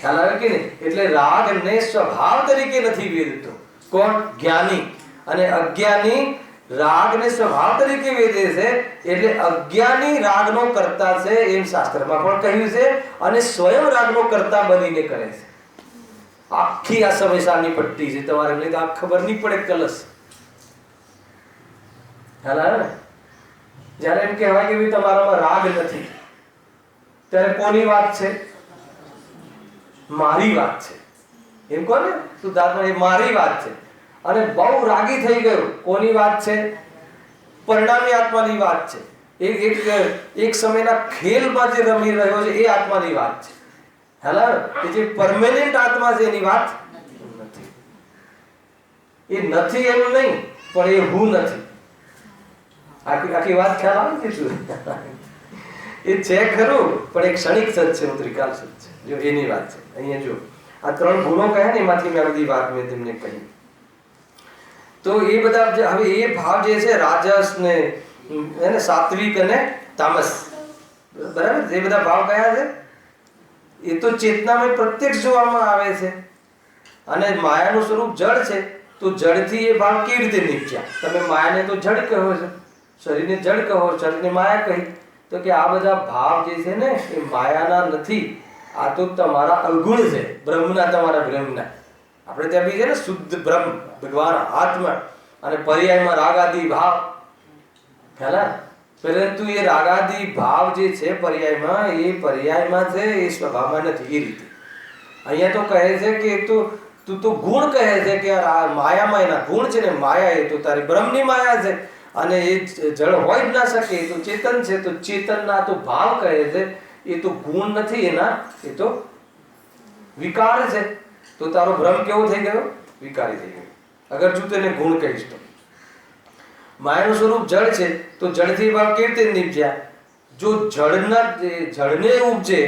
ખ્યાલ આવે કે નહીં? એટલે રાગને સ્વભાવ તરીકે નથી વેદતો. કોણ? જ્ઞાની. અને અજ્ઞાની રાગને સ્વભાવ તરીકે વેદે છે. એટલે અજ્ઞાની રાગનો કર્તા છે એમ શાસ્ત્રમાં પણ કહ્યું છે, અને સ્વયં રાગનો કર્તા બનીને કરે છે. આખી આ સમયસાની પટ્ટી છે. તમારે એમને તો આ ખબર નહીં પડે. કલશ ખ્યાલ આવે ને? જયારે એમ કહેવાય કે ભાઈ તમારામાં રાગ નથી, ત્યારે કોની વાત છે? મારી વાત છે. એમ કહો ને શુદ્ધાત્મા, એ મારી વાત છે. અને બહુ રાગી થઈ ગયો, કોની વાત છે? પરિણામી આત્માની વાત છે. એક સમયના ખેલમાં જે રમી રહ્યો છે એ આત્માની વાત છે. હેલો, એ જે પરમેનન્ટ આત્મા છે એની વાત નથી. એ નથી એમ નહીં, પણ એ હું નથી. આખી વાત ખ્યાલ આવે છે શું? એ છે ખરું, પણ એક ક્ષણિક સત છે, ત્રિકાલ સત છે. જો એની વાત છે. અહીંયા જો આ ત્રણ ગુણો કહે ને, એમાંથી મેં બધી વાત મેં તમને કહી. તો એ બધા હવે એ ભાવ જે છે, રાજસ ને સાત્વિક અને તામસ, બરાબર, એ બધા ભાવ કયા છે? એ તો ચેતનામાં પ્રત્યક્ષ જોવામાં આવે છે. અને માયાનું સ્વરૂપ જળ છે, તો જળથી એ ભાવ કેવી રીતે નીપજ્યા? તમે માયાને તો જળ કહો છો, શરીરને જળ કહો, શરીરને માયા કહી. તો કે આ બધા ભાવ જે છે ને, એ માયાના નથી. આ તો તમારા અવગુણ છે, બ્રહ્મના, તમારા બ્રહ્મના. આપણે ત્યાં બી છે ને શુદ્ધ બ્રહ્મ, ભગવાન આત્મા, અને પર્યાયમાં રાગાદી ભાવ. ખ્યાલ? પરંતુ એ રાગાદી ભાવ જે છે પર્યાયમાં, એ પર્યાયમાં છે, એ સ્વભાવમાં નથી. એ રીતે અહીંયા તો કહે છે કે તું તો ગુણ કહે છે કે માયામાં એના ગુણ છે ને, માયા એ તો તારી બ્રહ્મની માયા છે. અને એ જળ હોય જ ના શકે, એ તો ચેતન છે. તો ચેતનના તો ભાવ કહે છે, એ તો ગુણ નથી એના, એ તો વિકાર છે. તો તારો ભ્રમ કેવો થઈ ગયો? વિકારી થઈ ગયો. અગર તું તેને ગુણ કહીશ તો. માયાનું સ્વરૂપ જળ છે, તો જળથી ભાવ કેવી રીતે નીપજ્યા? જો જળને ઉપજે,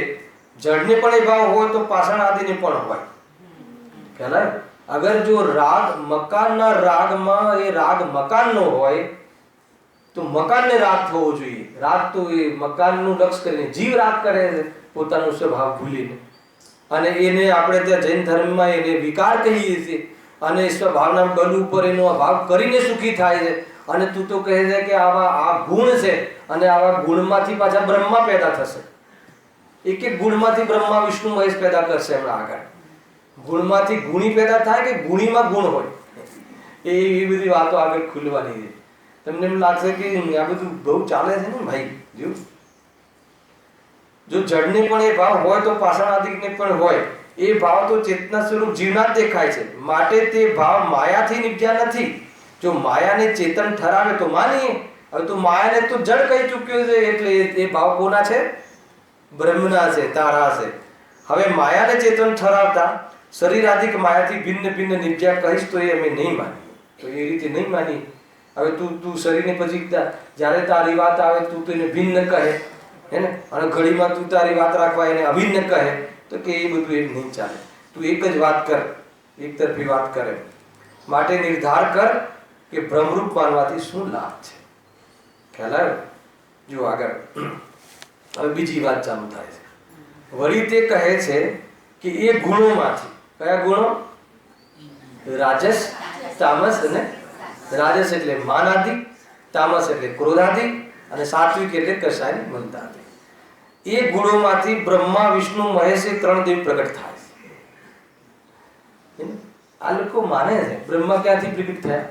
જળને પણ એ ભાવ હોય, તો પાષાણ આદિને પણ હોય. ખ્યાલ? અગર જો રાગ મકાનના રાગમાં એ રાગ મકાનનો હોય, તો મકાનને રાગ થવો જોઈએ. રાગ તો એ મકાનનું લક્ષ કરીને જીવ રાગ કરે છે, પોતાનો સ્વભાવ ભૂલીને. અને એને આપણે ત્યાં જૈન ધર્મમાં એને વિકાર કહીએ છીએ. અને સ્વભાવના બલ ઉપર એનો અભાવ કરીને સુખી થાય છે. અને તું તો કહે છે કે આ ગુણ છે, અને આવા ગુણમાંથી પાછા બ્રહ્મા પેદા થશે. એક એક ગુણમાંથી બ્રહ્મા વિષ્ણુ મહેશ પેદા કરશે હમણાં આગળ. ગુણમાંથી ગુણી પેદા થાય કે ગુણીમાં ગુણ હોય, એ બધી વાતો આગળ ખુલવાની છે. તમને એમ લાગશે કે આ બધું બહુ ચાલે છે ને ભાઈ. જો જળને પણ એ ભાવ હોય, તો પાષાણ આદિકને પણ હોય. એ ભાવ તો ચેતના સ્વરૂપ જીવના જ દેખાય છે. માટે તે ભાવ માયાથી નીપજ્યા નથી. જો માયાને ચેતન ઠરાવે તો માનીએ. હવે તો માયાને તો જળ કહી ચૂક્યો છે, એટલે એ ભાવ કોના છે? બ્રહ્મના છે, તારા છે. હવે માયાને ચેતન ઠરાવતા શરીર આદિક માયાથી ભિન્ન ભિન્ન નીપજ્યા કહીશ તો એ અમે નહીં માનીએ. તો એ રીતે નહીં માની. હવે તું શરીરને પછી જ્યારે તારી વાત આવે તું તેને ભિન્ન કહે, હે ને, અને ઘડીમાં તું તારી વાત રાખવા એને અભિન્ન કહે, તો કે એ બધું એમ નહીં ચાલે. તું એક જ વાત કર, એક તરફી વાત કરે. માટે નિર્ધાર કર કે બ્રહ્મરૂપ માનવાથી શું લાભ છે. ખ્યાલ આવ્યો? જો આગળ હવે બીજી વાત ચાલુ થાય છે. વળી તે કહે છે કે એ ગુણોમાંથી, કયા ગુણો? રાજસ, તામસ અને રાજસ એટલે માનાદિ, તામસ એટલે ક્રોધાદિ અને સાત્વિક એટલે કસાય મમતાદિ. એ ગુણોમાંથી બ્રહ્મા વિષ્ણુ મહેશ એ ત્રણ દેવ પ્રગટ થાય છે. આ લોકો માને છે બ્રહ્મા ક્યાંથી પ્રગટ થયા?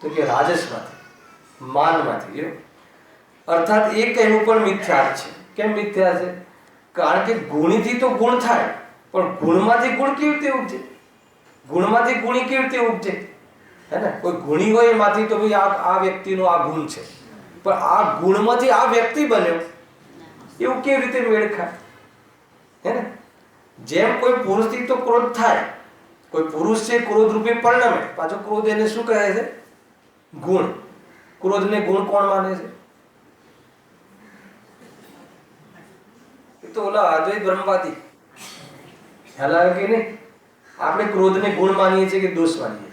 તો કે રાજસમાંથી, માનમાંથી. અર્થાત એ કહેવું પણ મિથ્યા છે. કેમ મિથ્યા છે? કારણ કે ગુણીથી તો ગુણ થાય, પણ ગુણમાંથી ગુણ કેવી રીતે ઉપજે? ગુણમાંથી ગુણી કેવી રીતે ઉપજે? હે ને, કોઈ ગુણી હોય એમાંથી તો ભાઈ આ વ્યક્તિનો આ ગુણ છે, પણ આ ગુણમાંથી આ વ્યક્તિ બન્યો એવું કેવી રીતે મેળ ખાય? હે ને, જેમ કોઈ પુરુષથી તો ક્રોધ થાય, કોઈ પુરુષ છે ક્રોધ રૂપે પરિણમે, પાછો ક્રોધ એને શું કહે છે? ગુણ. ક્રોધને ગુણ કોણ માને છે? એ તો ઓલા અદ્વૈત બ્રહ્મવાદી. ખ્યાલ આવે કે નહીં? આપણે ક્રોધને ગુણ માનીએ છીએ કે દોષ માનીએ?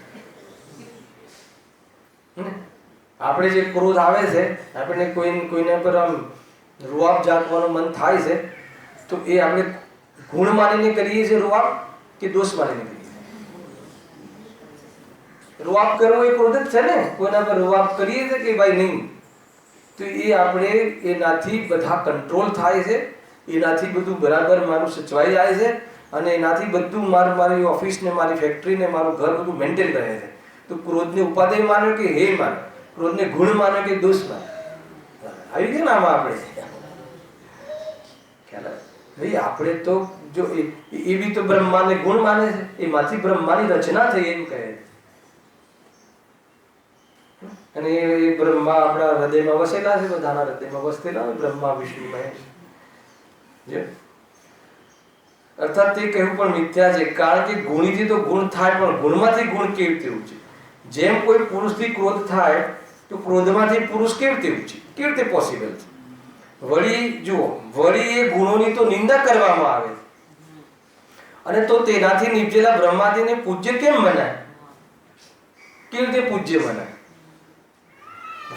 આપણે જે ક્રોધ આવે છે, આપણે કોઈના પર આમ રૂઆબ જાગવાનું મન થાય છે, તો એ આપણે ગુણ માનીને કરીએ છીએ રૂઆબ કે દોષ માનીને કરીએ છીએ? રૂઆબ કરવો એ ક્રોધ જ છે ને. કોઈના પર રૂઆબ કરીએ છીએ કે ભાઈ નહીં, તો એ આપણે એનાથી બધા કંટ્રોલ થાય છે, એનાથી બધું બરાબર મારું સચવાઈ જાય છે, અને એનાથી બધું મારી ઓફિસ ને મારી ફેક્ટરી ને મારું ઘર બધું મેન્ટેન રહે છે. તો ક્રોધને ઉપાદેય માનો કે હે માનો? ક્રોધને ગુણ માનો કે દોષ માનો? આવી ગયા ને આમાં આપણે. ખ્યાલ આવે? ભાઈ આપણે તો જો એવી તો બ્રહ્માને ગુણ માને છે, એમાંથી બ્રહ્માની રચના થઈ એમ કહે. અને એ બ્રહ્મા આપણા હૃદયમાં વસેલા છે, બધાના હૃદયમાં વસેલા હોય બ્રહ્મા વિષ્ણુ મહેશ. અર્થાત તે કહેવું પણ મિથ્યા છે. કારણ કે ગુણીથી તો ગુણ થાય, પણ ગુણમાંથી ગુણ કેવી રીતે ઉપજે? જેમ કોઈ પુરુષથી ક્રોધ થાય તો ક્રોધમાંથી પુરુષ કેવી રીતે ઉપજે? કેવી રીતે પોસિબલ છે? વળી જુઓ, વળી એ ગુણોની તો નિંદા કરવામાં આવે છે, અને તો તેનાથી નિપજેલા બ્રહ્માદિને પૂજ્ય કેમ મનાય? કેવી રીતે પૂજ્ય મનાય?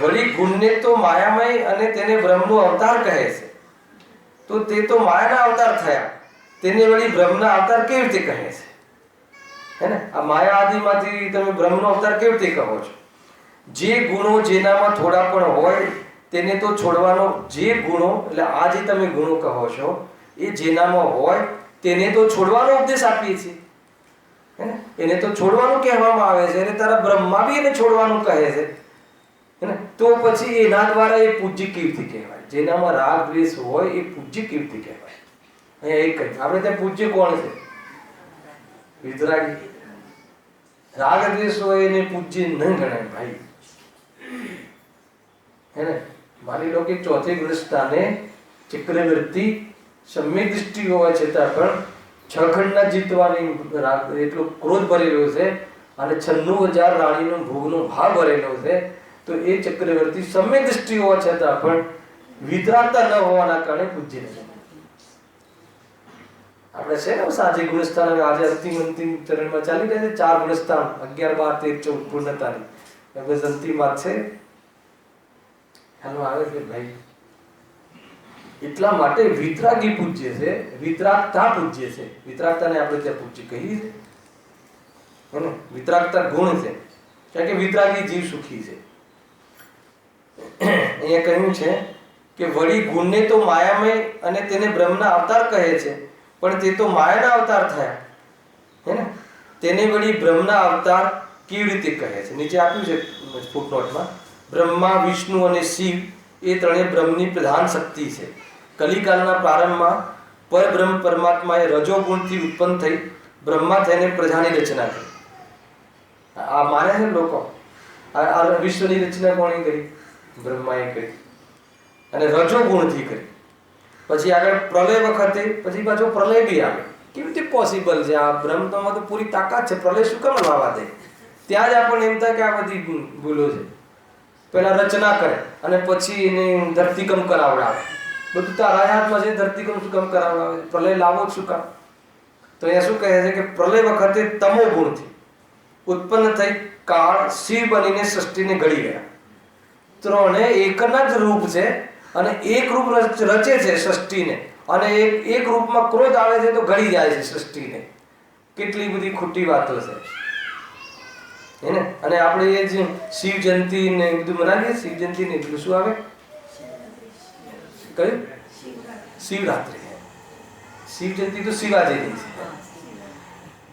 વળી ગુણને તો માયામય અને તેને બ્રહ્મનો અવતાર કહે છે, તો તે તો માયાના અવતાર થયા, તેને વળી બ્રહ્મના અવતાર કેવી રીતે કહે છે? હે ને, આ માયા આદિમાંથી તમે બ્રહ્મનો અવતાર કેવી રીતે કહો છો? જે ગુણો જેનામાં થોડા પણ હોય તેને તો છોડવાનો, જે ગુણો એટલે આ જે તમે ગુણો કહો છો એ જેનામાં હોય તેને તો છોડવાનો ઉપદેશ આપીએ છીએ. હે ને, એને તો છોડવાનું કહેવામાં આવે છે, અને તારા બ્રહ્મા બી એને છોડવાનું કહે છે. હે ને, તો પછી એના દ્વારા એ પૂજ્ય કેવી રીતે કહેવાય? જેનામાં રાગ દ્વેષ હોય એ પૂજ્ય કેવી રીતે કહેવાય? અહીંયા એક કહે આપણે ત્યાં પૂજ્ય કોણ છે? વિતરાગી. રાગ દ્વેષ હોય એને પૂજ્ય ન ગણાય ભાઈ. હે ને, માની લો કે ચોથી ગૃહસ્થાને ચક્રવર્તી સમ્યક દૃષ્ટિ હોવા છતાં પણ 6 ખંડના જીતવાની એટલો ક્રોધ ભરેલો છે, અને 96,000 રાણીનો ભોગનો ભાવ ભરેલો છે, તો એ ચક્રવર્તી સમ્યક દૃષ્ટિ હોવા છતાં પણ વિતરાગતા ન હોવાના કારણે પૂજ્ય નથી. આપણે છે ને સાચી ગુણસ્થાન આજે અંતિમ ચરણમાં ચાલી રહ્યા છે. 4 ગુણસ્થાન 11, 12, 13, 14 પૂર્ણતાની બસ અંતિમ વાત છે. હાલો આવે છે ભાઈ. એટલા માટે વિતરાગી પૂજ્ય છે, વિતરાગતા પૂજ્ય છે. વિતરાગતાને આપણે ત્યાં પૂજ્ય કહીએ છીએ. હે ને, વિતરાગતા ગુણ છે, કારણ કે વિતરાગી જીવ સુખી છે. અહીંયા કહ્યું છે કે વળી ગુણને તો માયામય અને તેને બ્રહ્મના અવતાર કહે છે, પણ તે તો માયાના અવતાર થયા. હે ને, તેને વળી બ્રહ્મના અવતાર કેવી રીતે કહે છે? નીચે આપ્યું છે ફૂટનોટમાં. બ્રહ્મા, વિષ્ણુ અને શિવ એ ત્રણેય બ્રહ્મની પ્રધાન શક્તિ છે. કલિકાલના પ્રારંભમાં પરબ્રહ્મ પરમાત્માએ રજોગુણથી ઉત્પન્ન થઈ બ્રહ્મા થઈને પ્રજાની રચના કરી. આ માને છે લોકો. આ વિશ્વની રચના કોણે કરી? બ્રહ્માએ કરી, અને રજોગુણથી કરી. પછી આગળ પ્રલય વખતે પછી પાછો પ્રલય બી આવે. કેવી રીતે પોસિબલ છે? આ બ્રહ્મમાં તો પૂરી તાકાત છે, પ્રલય શું કામ લાવવા દે? ત્યાં જ આપણને એમ થાય કે આ બધી ભૂલો છે. પહેલા રચના કરે અને પછી એને ધરતીકંપ કરાવડાવે. બધું તારા હાથમાં છે. ધરતીકંપ શું કામ કરાવડાવે? પ્રલય લાવો શું કામ? તો અહીંયા શું કહે છે કે પ્રલય વખતે તમો ગુણથી ઉત્પન્ન થઈ કાળ શિવ બનીને સૃષ્ટિને ઘડી ગયા. ત્રણે એકના જ રૂપ છે અને એક રૂપ રચે છે સૃષ્ટિને, અને એક રૂપમાં ક્રોધ આવે છે તો ઘડી જાય છે સૃષ્ટિને. કેટલી બધી ખોટી વાતો છે હે ને. અને આપણે એ જ શિવ જયંતિ ને બધું મનાવીએ. શિવ જયંતિ ને બધું શું આવે? કયું? શિવરાત્રી. શિવ જયંતિ તો શિવાજીની છે,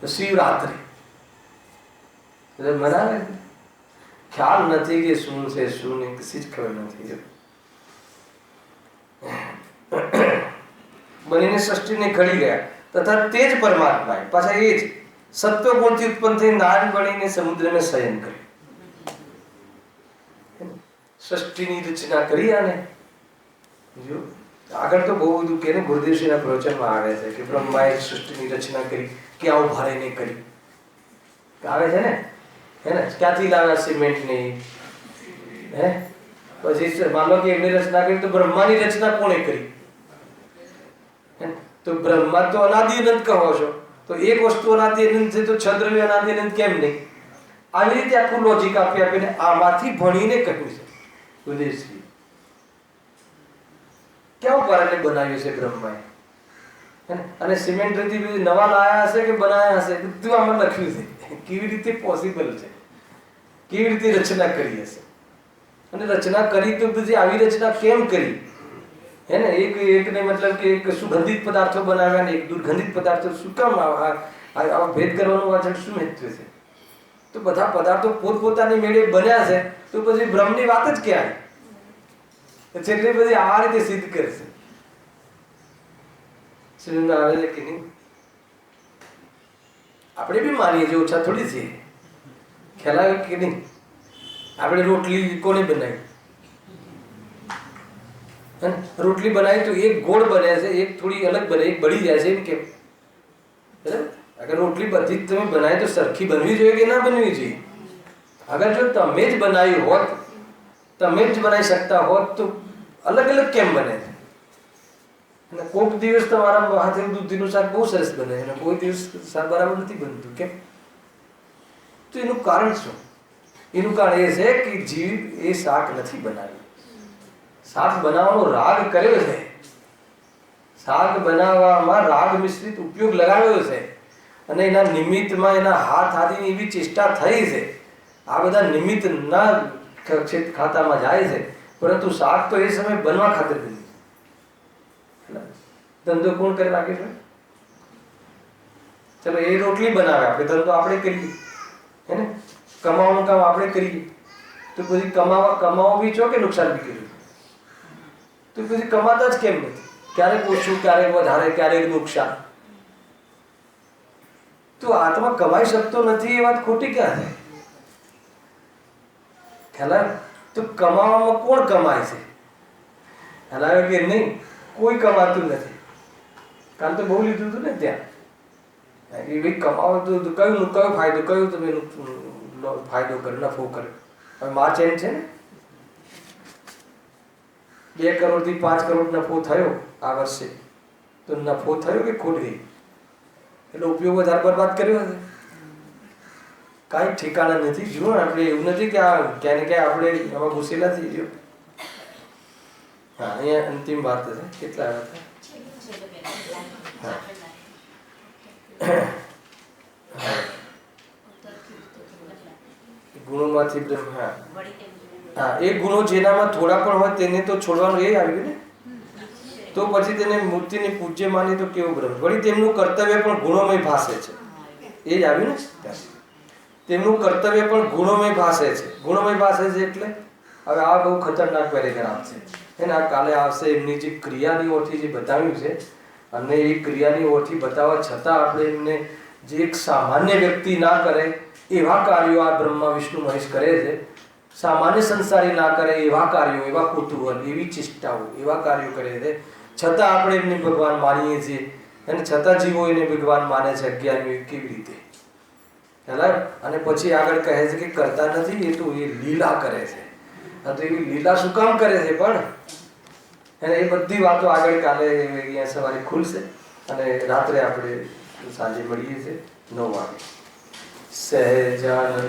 તો શિવરાત્રી મનાવે. ખ્યાલ નથી કે શું છે શું નહીં, કશી જ ખબર નથી. બનીને સૃષ્ટિને ઘડી ગયા તથા તે જ પરમાત્માએ પાછા એ જ સત્વ ગુણથી ઉત્પન્ન થઈ નાગ બનીને સમુદ્રને શયન કર્યું. સૃષ્ટિની રચના કરી. અને જો આગળ તો બહુ બધું કે ગુરુદેવશ્રીના પ્રવચનમાં આવે છે કે બ્રહ્માએ સૃષ્ટિની રચના કરી, ક્યાં ઉભારે નહીં કરી આવે છે ને હે ને. ક્યાંથી લાવ્યા સિમેન્ટ નહીં હે? પછી માનો કે એમની રચના કરી તો બ્રહ્માની રચના કોણે કરી? તો બ્રહ્મા તો અનાદિ અનંત કહો છો, તો એક વસ્તુ અનાદિ અનંત છે તો છદ્રવ્ય અનાદિ અનંત કેમ નહીં? આવી રીતે આખું લોજિક આપી આપીને આમાંથી ભણીને કહ્યું છે ગુરુદેવશ્રી. ક્યાં ઉપારાને બનાવ્યું છે બ્રહ્માએ? અને સિમેન્ટ રેતી બધી નવા લાયા હશે કે બનાયા હશે, બધું આમાં લખ્યું છે. કેવી રીતે પોસિબલ છે, કેવી રીતે રચના કરી હશે, અને રચના કરી તો બધી આવી રચના કેમ કરી હે ને. એકને મતલબ કે એક સુગંધિત પદાર્થો બનાવ્યા ને એક દુર્ગંધિત પદાર્થો શું કામ? આ ભેદ કરવાનું પાછળ શું હેતુ છે? તો બધા પદાર્થો પોતપોતાની મેળે બન્યા છે, તો પછી બ્રહ્મની વાત જ ક્યાં? એટલે બધી આ રીતે સિદ્ધ કરશે. સમજ આવે છે કે નહીં? આપણે બી માનીએ છીએ, ઓછા થોડી છે. ખ્યાલ આવે કે નહીં? આપણે રોટલી કોને બનાવી? રોટલી બનાવી તો એક ગોળ બને છે, એક થોડી અલગ બને, એક બળી જાય છે. એમ કેમ? બરાબર. અગર રોટલી બધી તમે બનાવી તો સરખી બનવી જોઈએ કે ના બનવી જોઈએ? અગર જો તમે જ બનાવી હોત, તમે જ બનાવી શકતા હોત તો અલગ અલગ કેમ બને છે? અને કોઈક દિવસ તમારા હાથે દૂધીનું શાક બહુ સરસ બને અને કોઈ દિવસ શાક બરાબર નથી બનતું. કેમ? તો એનું કારણ શું? એનું કારણ એ છે કે જીવ એ શાક નથી બનાવ્યું. શાક બનાવવાનો રાગ કર્યો છે, શાક બનાવવામાં રાગ મિશ્રિત ઉપયોગ લગાવ્યો છે, અને એના નિમિત્તમાં એના હાથ આદિની એવી ચેષ્ટા થઈ છે. આ બધા નિમિત્ત ના ખાતામાં જાય છે, પરંતુ શાક તો એ સમય બનવા ખાતર બની. ધંધો કોણ કરી નાખે છે? ચલો એ રોટલી બનાવે, આપણે ધંધો આપણે કરીએ હે ને. કમાવાનું કામ આપણે કરીએ તો પછી કમાવો બી છો કે નુકસાન બી કર્યું તો પછી કમાતા જ કેમ નથી? ક્યારેક ઓછું, ક્યારેક વધારે, ક્યારેક નુકસાન. તો આત્મા કમાઈ શકતો નથી એ વાત ખોટી ક્યાં છે? ખ્યાલ આવે? તો કમાવામાં કોણ કમાય છે? ખ્યાલ આવે કે નહીં? કોઈ કમાતું નથી. કાલ તો બહુ લીધું હતું ને ત્યાં એ ભાઈ કમાવો તો કયો ફાયદો, કયો તમે ફાયદો કરે, નફો કરે? હવે માર્ચ એન્ડ છે ને, 2 કરોડથી 5 કરોડ નફો થયો આ વર્ષે, તો નફો થયો કે ખોટ ગઈ? એટલે ઉપયોગ વધારે બરબાદ કર્યો હશે. કાંઈ ઠેકાણા નથી. જુઓ આપણે એવું નથી કે આ ક્યાં ને ક્યાં આપણે આમાં ઘૂસેલા થઈ ગયો. હા, અહીંયા અંતિમ વાત છે. કેટલા હતા? ગુણોમાંથી બ્રહ્મ. હા, એ ગુણો જેનામાં થોડા પણ હોય તેને તો છોડવાનું એ આવ્યું ને. તો પછી તેને મૂર્તિને પૂજ્ય માની તો કેવું બ્રહ્મ? વળી તેમનું કર્તવ્ય પણ ગુણોમય ભાસે છે. એ જ આવ્યું ને. તેમનું કર્તવ્ય પણ ગુણોમય ભાસે છે. ગુણોમય ભાસે છે એટલે હવે આ બહુ ખતરનાક પેરેગ્રાફ છે એના કાલે આવશે. એમની જે ક્રિયાની ઓરથી જે બતાવ્યું છે, અને એ ક્રિયાની ઓરથી બતાવવા છતાં આપણે એમને જે એક સામાન્ય વ્યક્તિ ના કરે એવા કાર્યો આ બ્રહ્મા વિષ્ણુ મહેશ કરે છે. સામાન્ય સંસારી ના કરે એવા કાર્યો, એવા કુતૂહલ, એવી ચેષ્ટાઓ, એવા કાર્યો કરે છે. છતાં આપણે એમને ભગવાન માનીએ છીએ, અને છતાં જીવો એને ભગવાન માને છે. અજ્ઞાનીઓ કેવી રીતે? અને પછી આગળ કહે છે કે કરતા નથી, એ તો એ લીલા કરે છે. હા તો એવી લીલા શું કામ કરે છે પણ અને એ બધી વાતો આગળ કાલે અહીંયા સવારે ખુલશે અને રાત્રે આપણે સાંજે મળીએ છીએ 9 વાગે. સહજાનંદ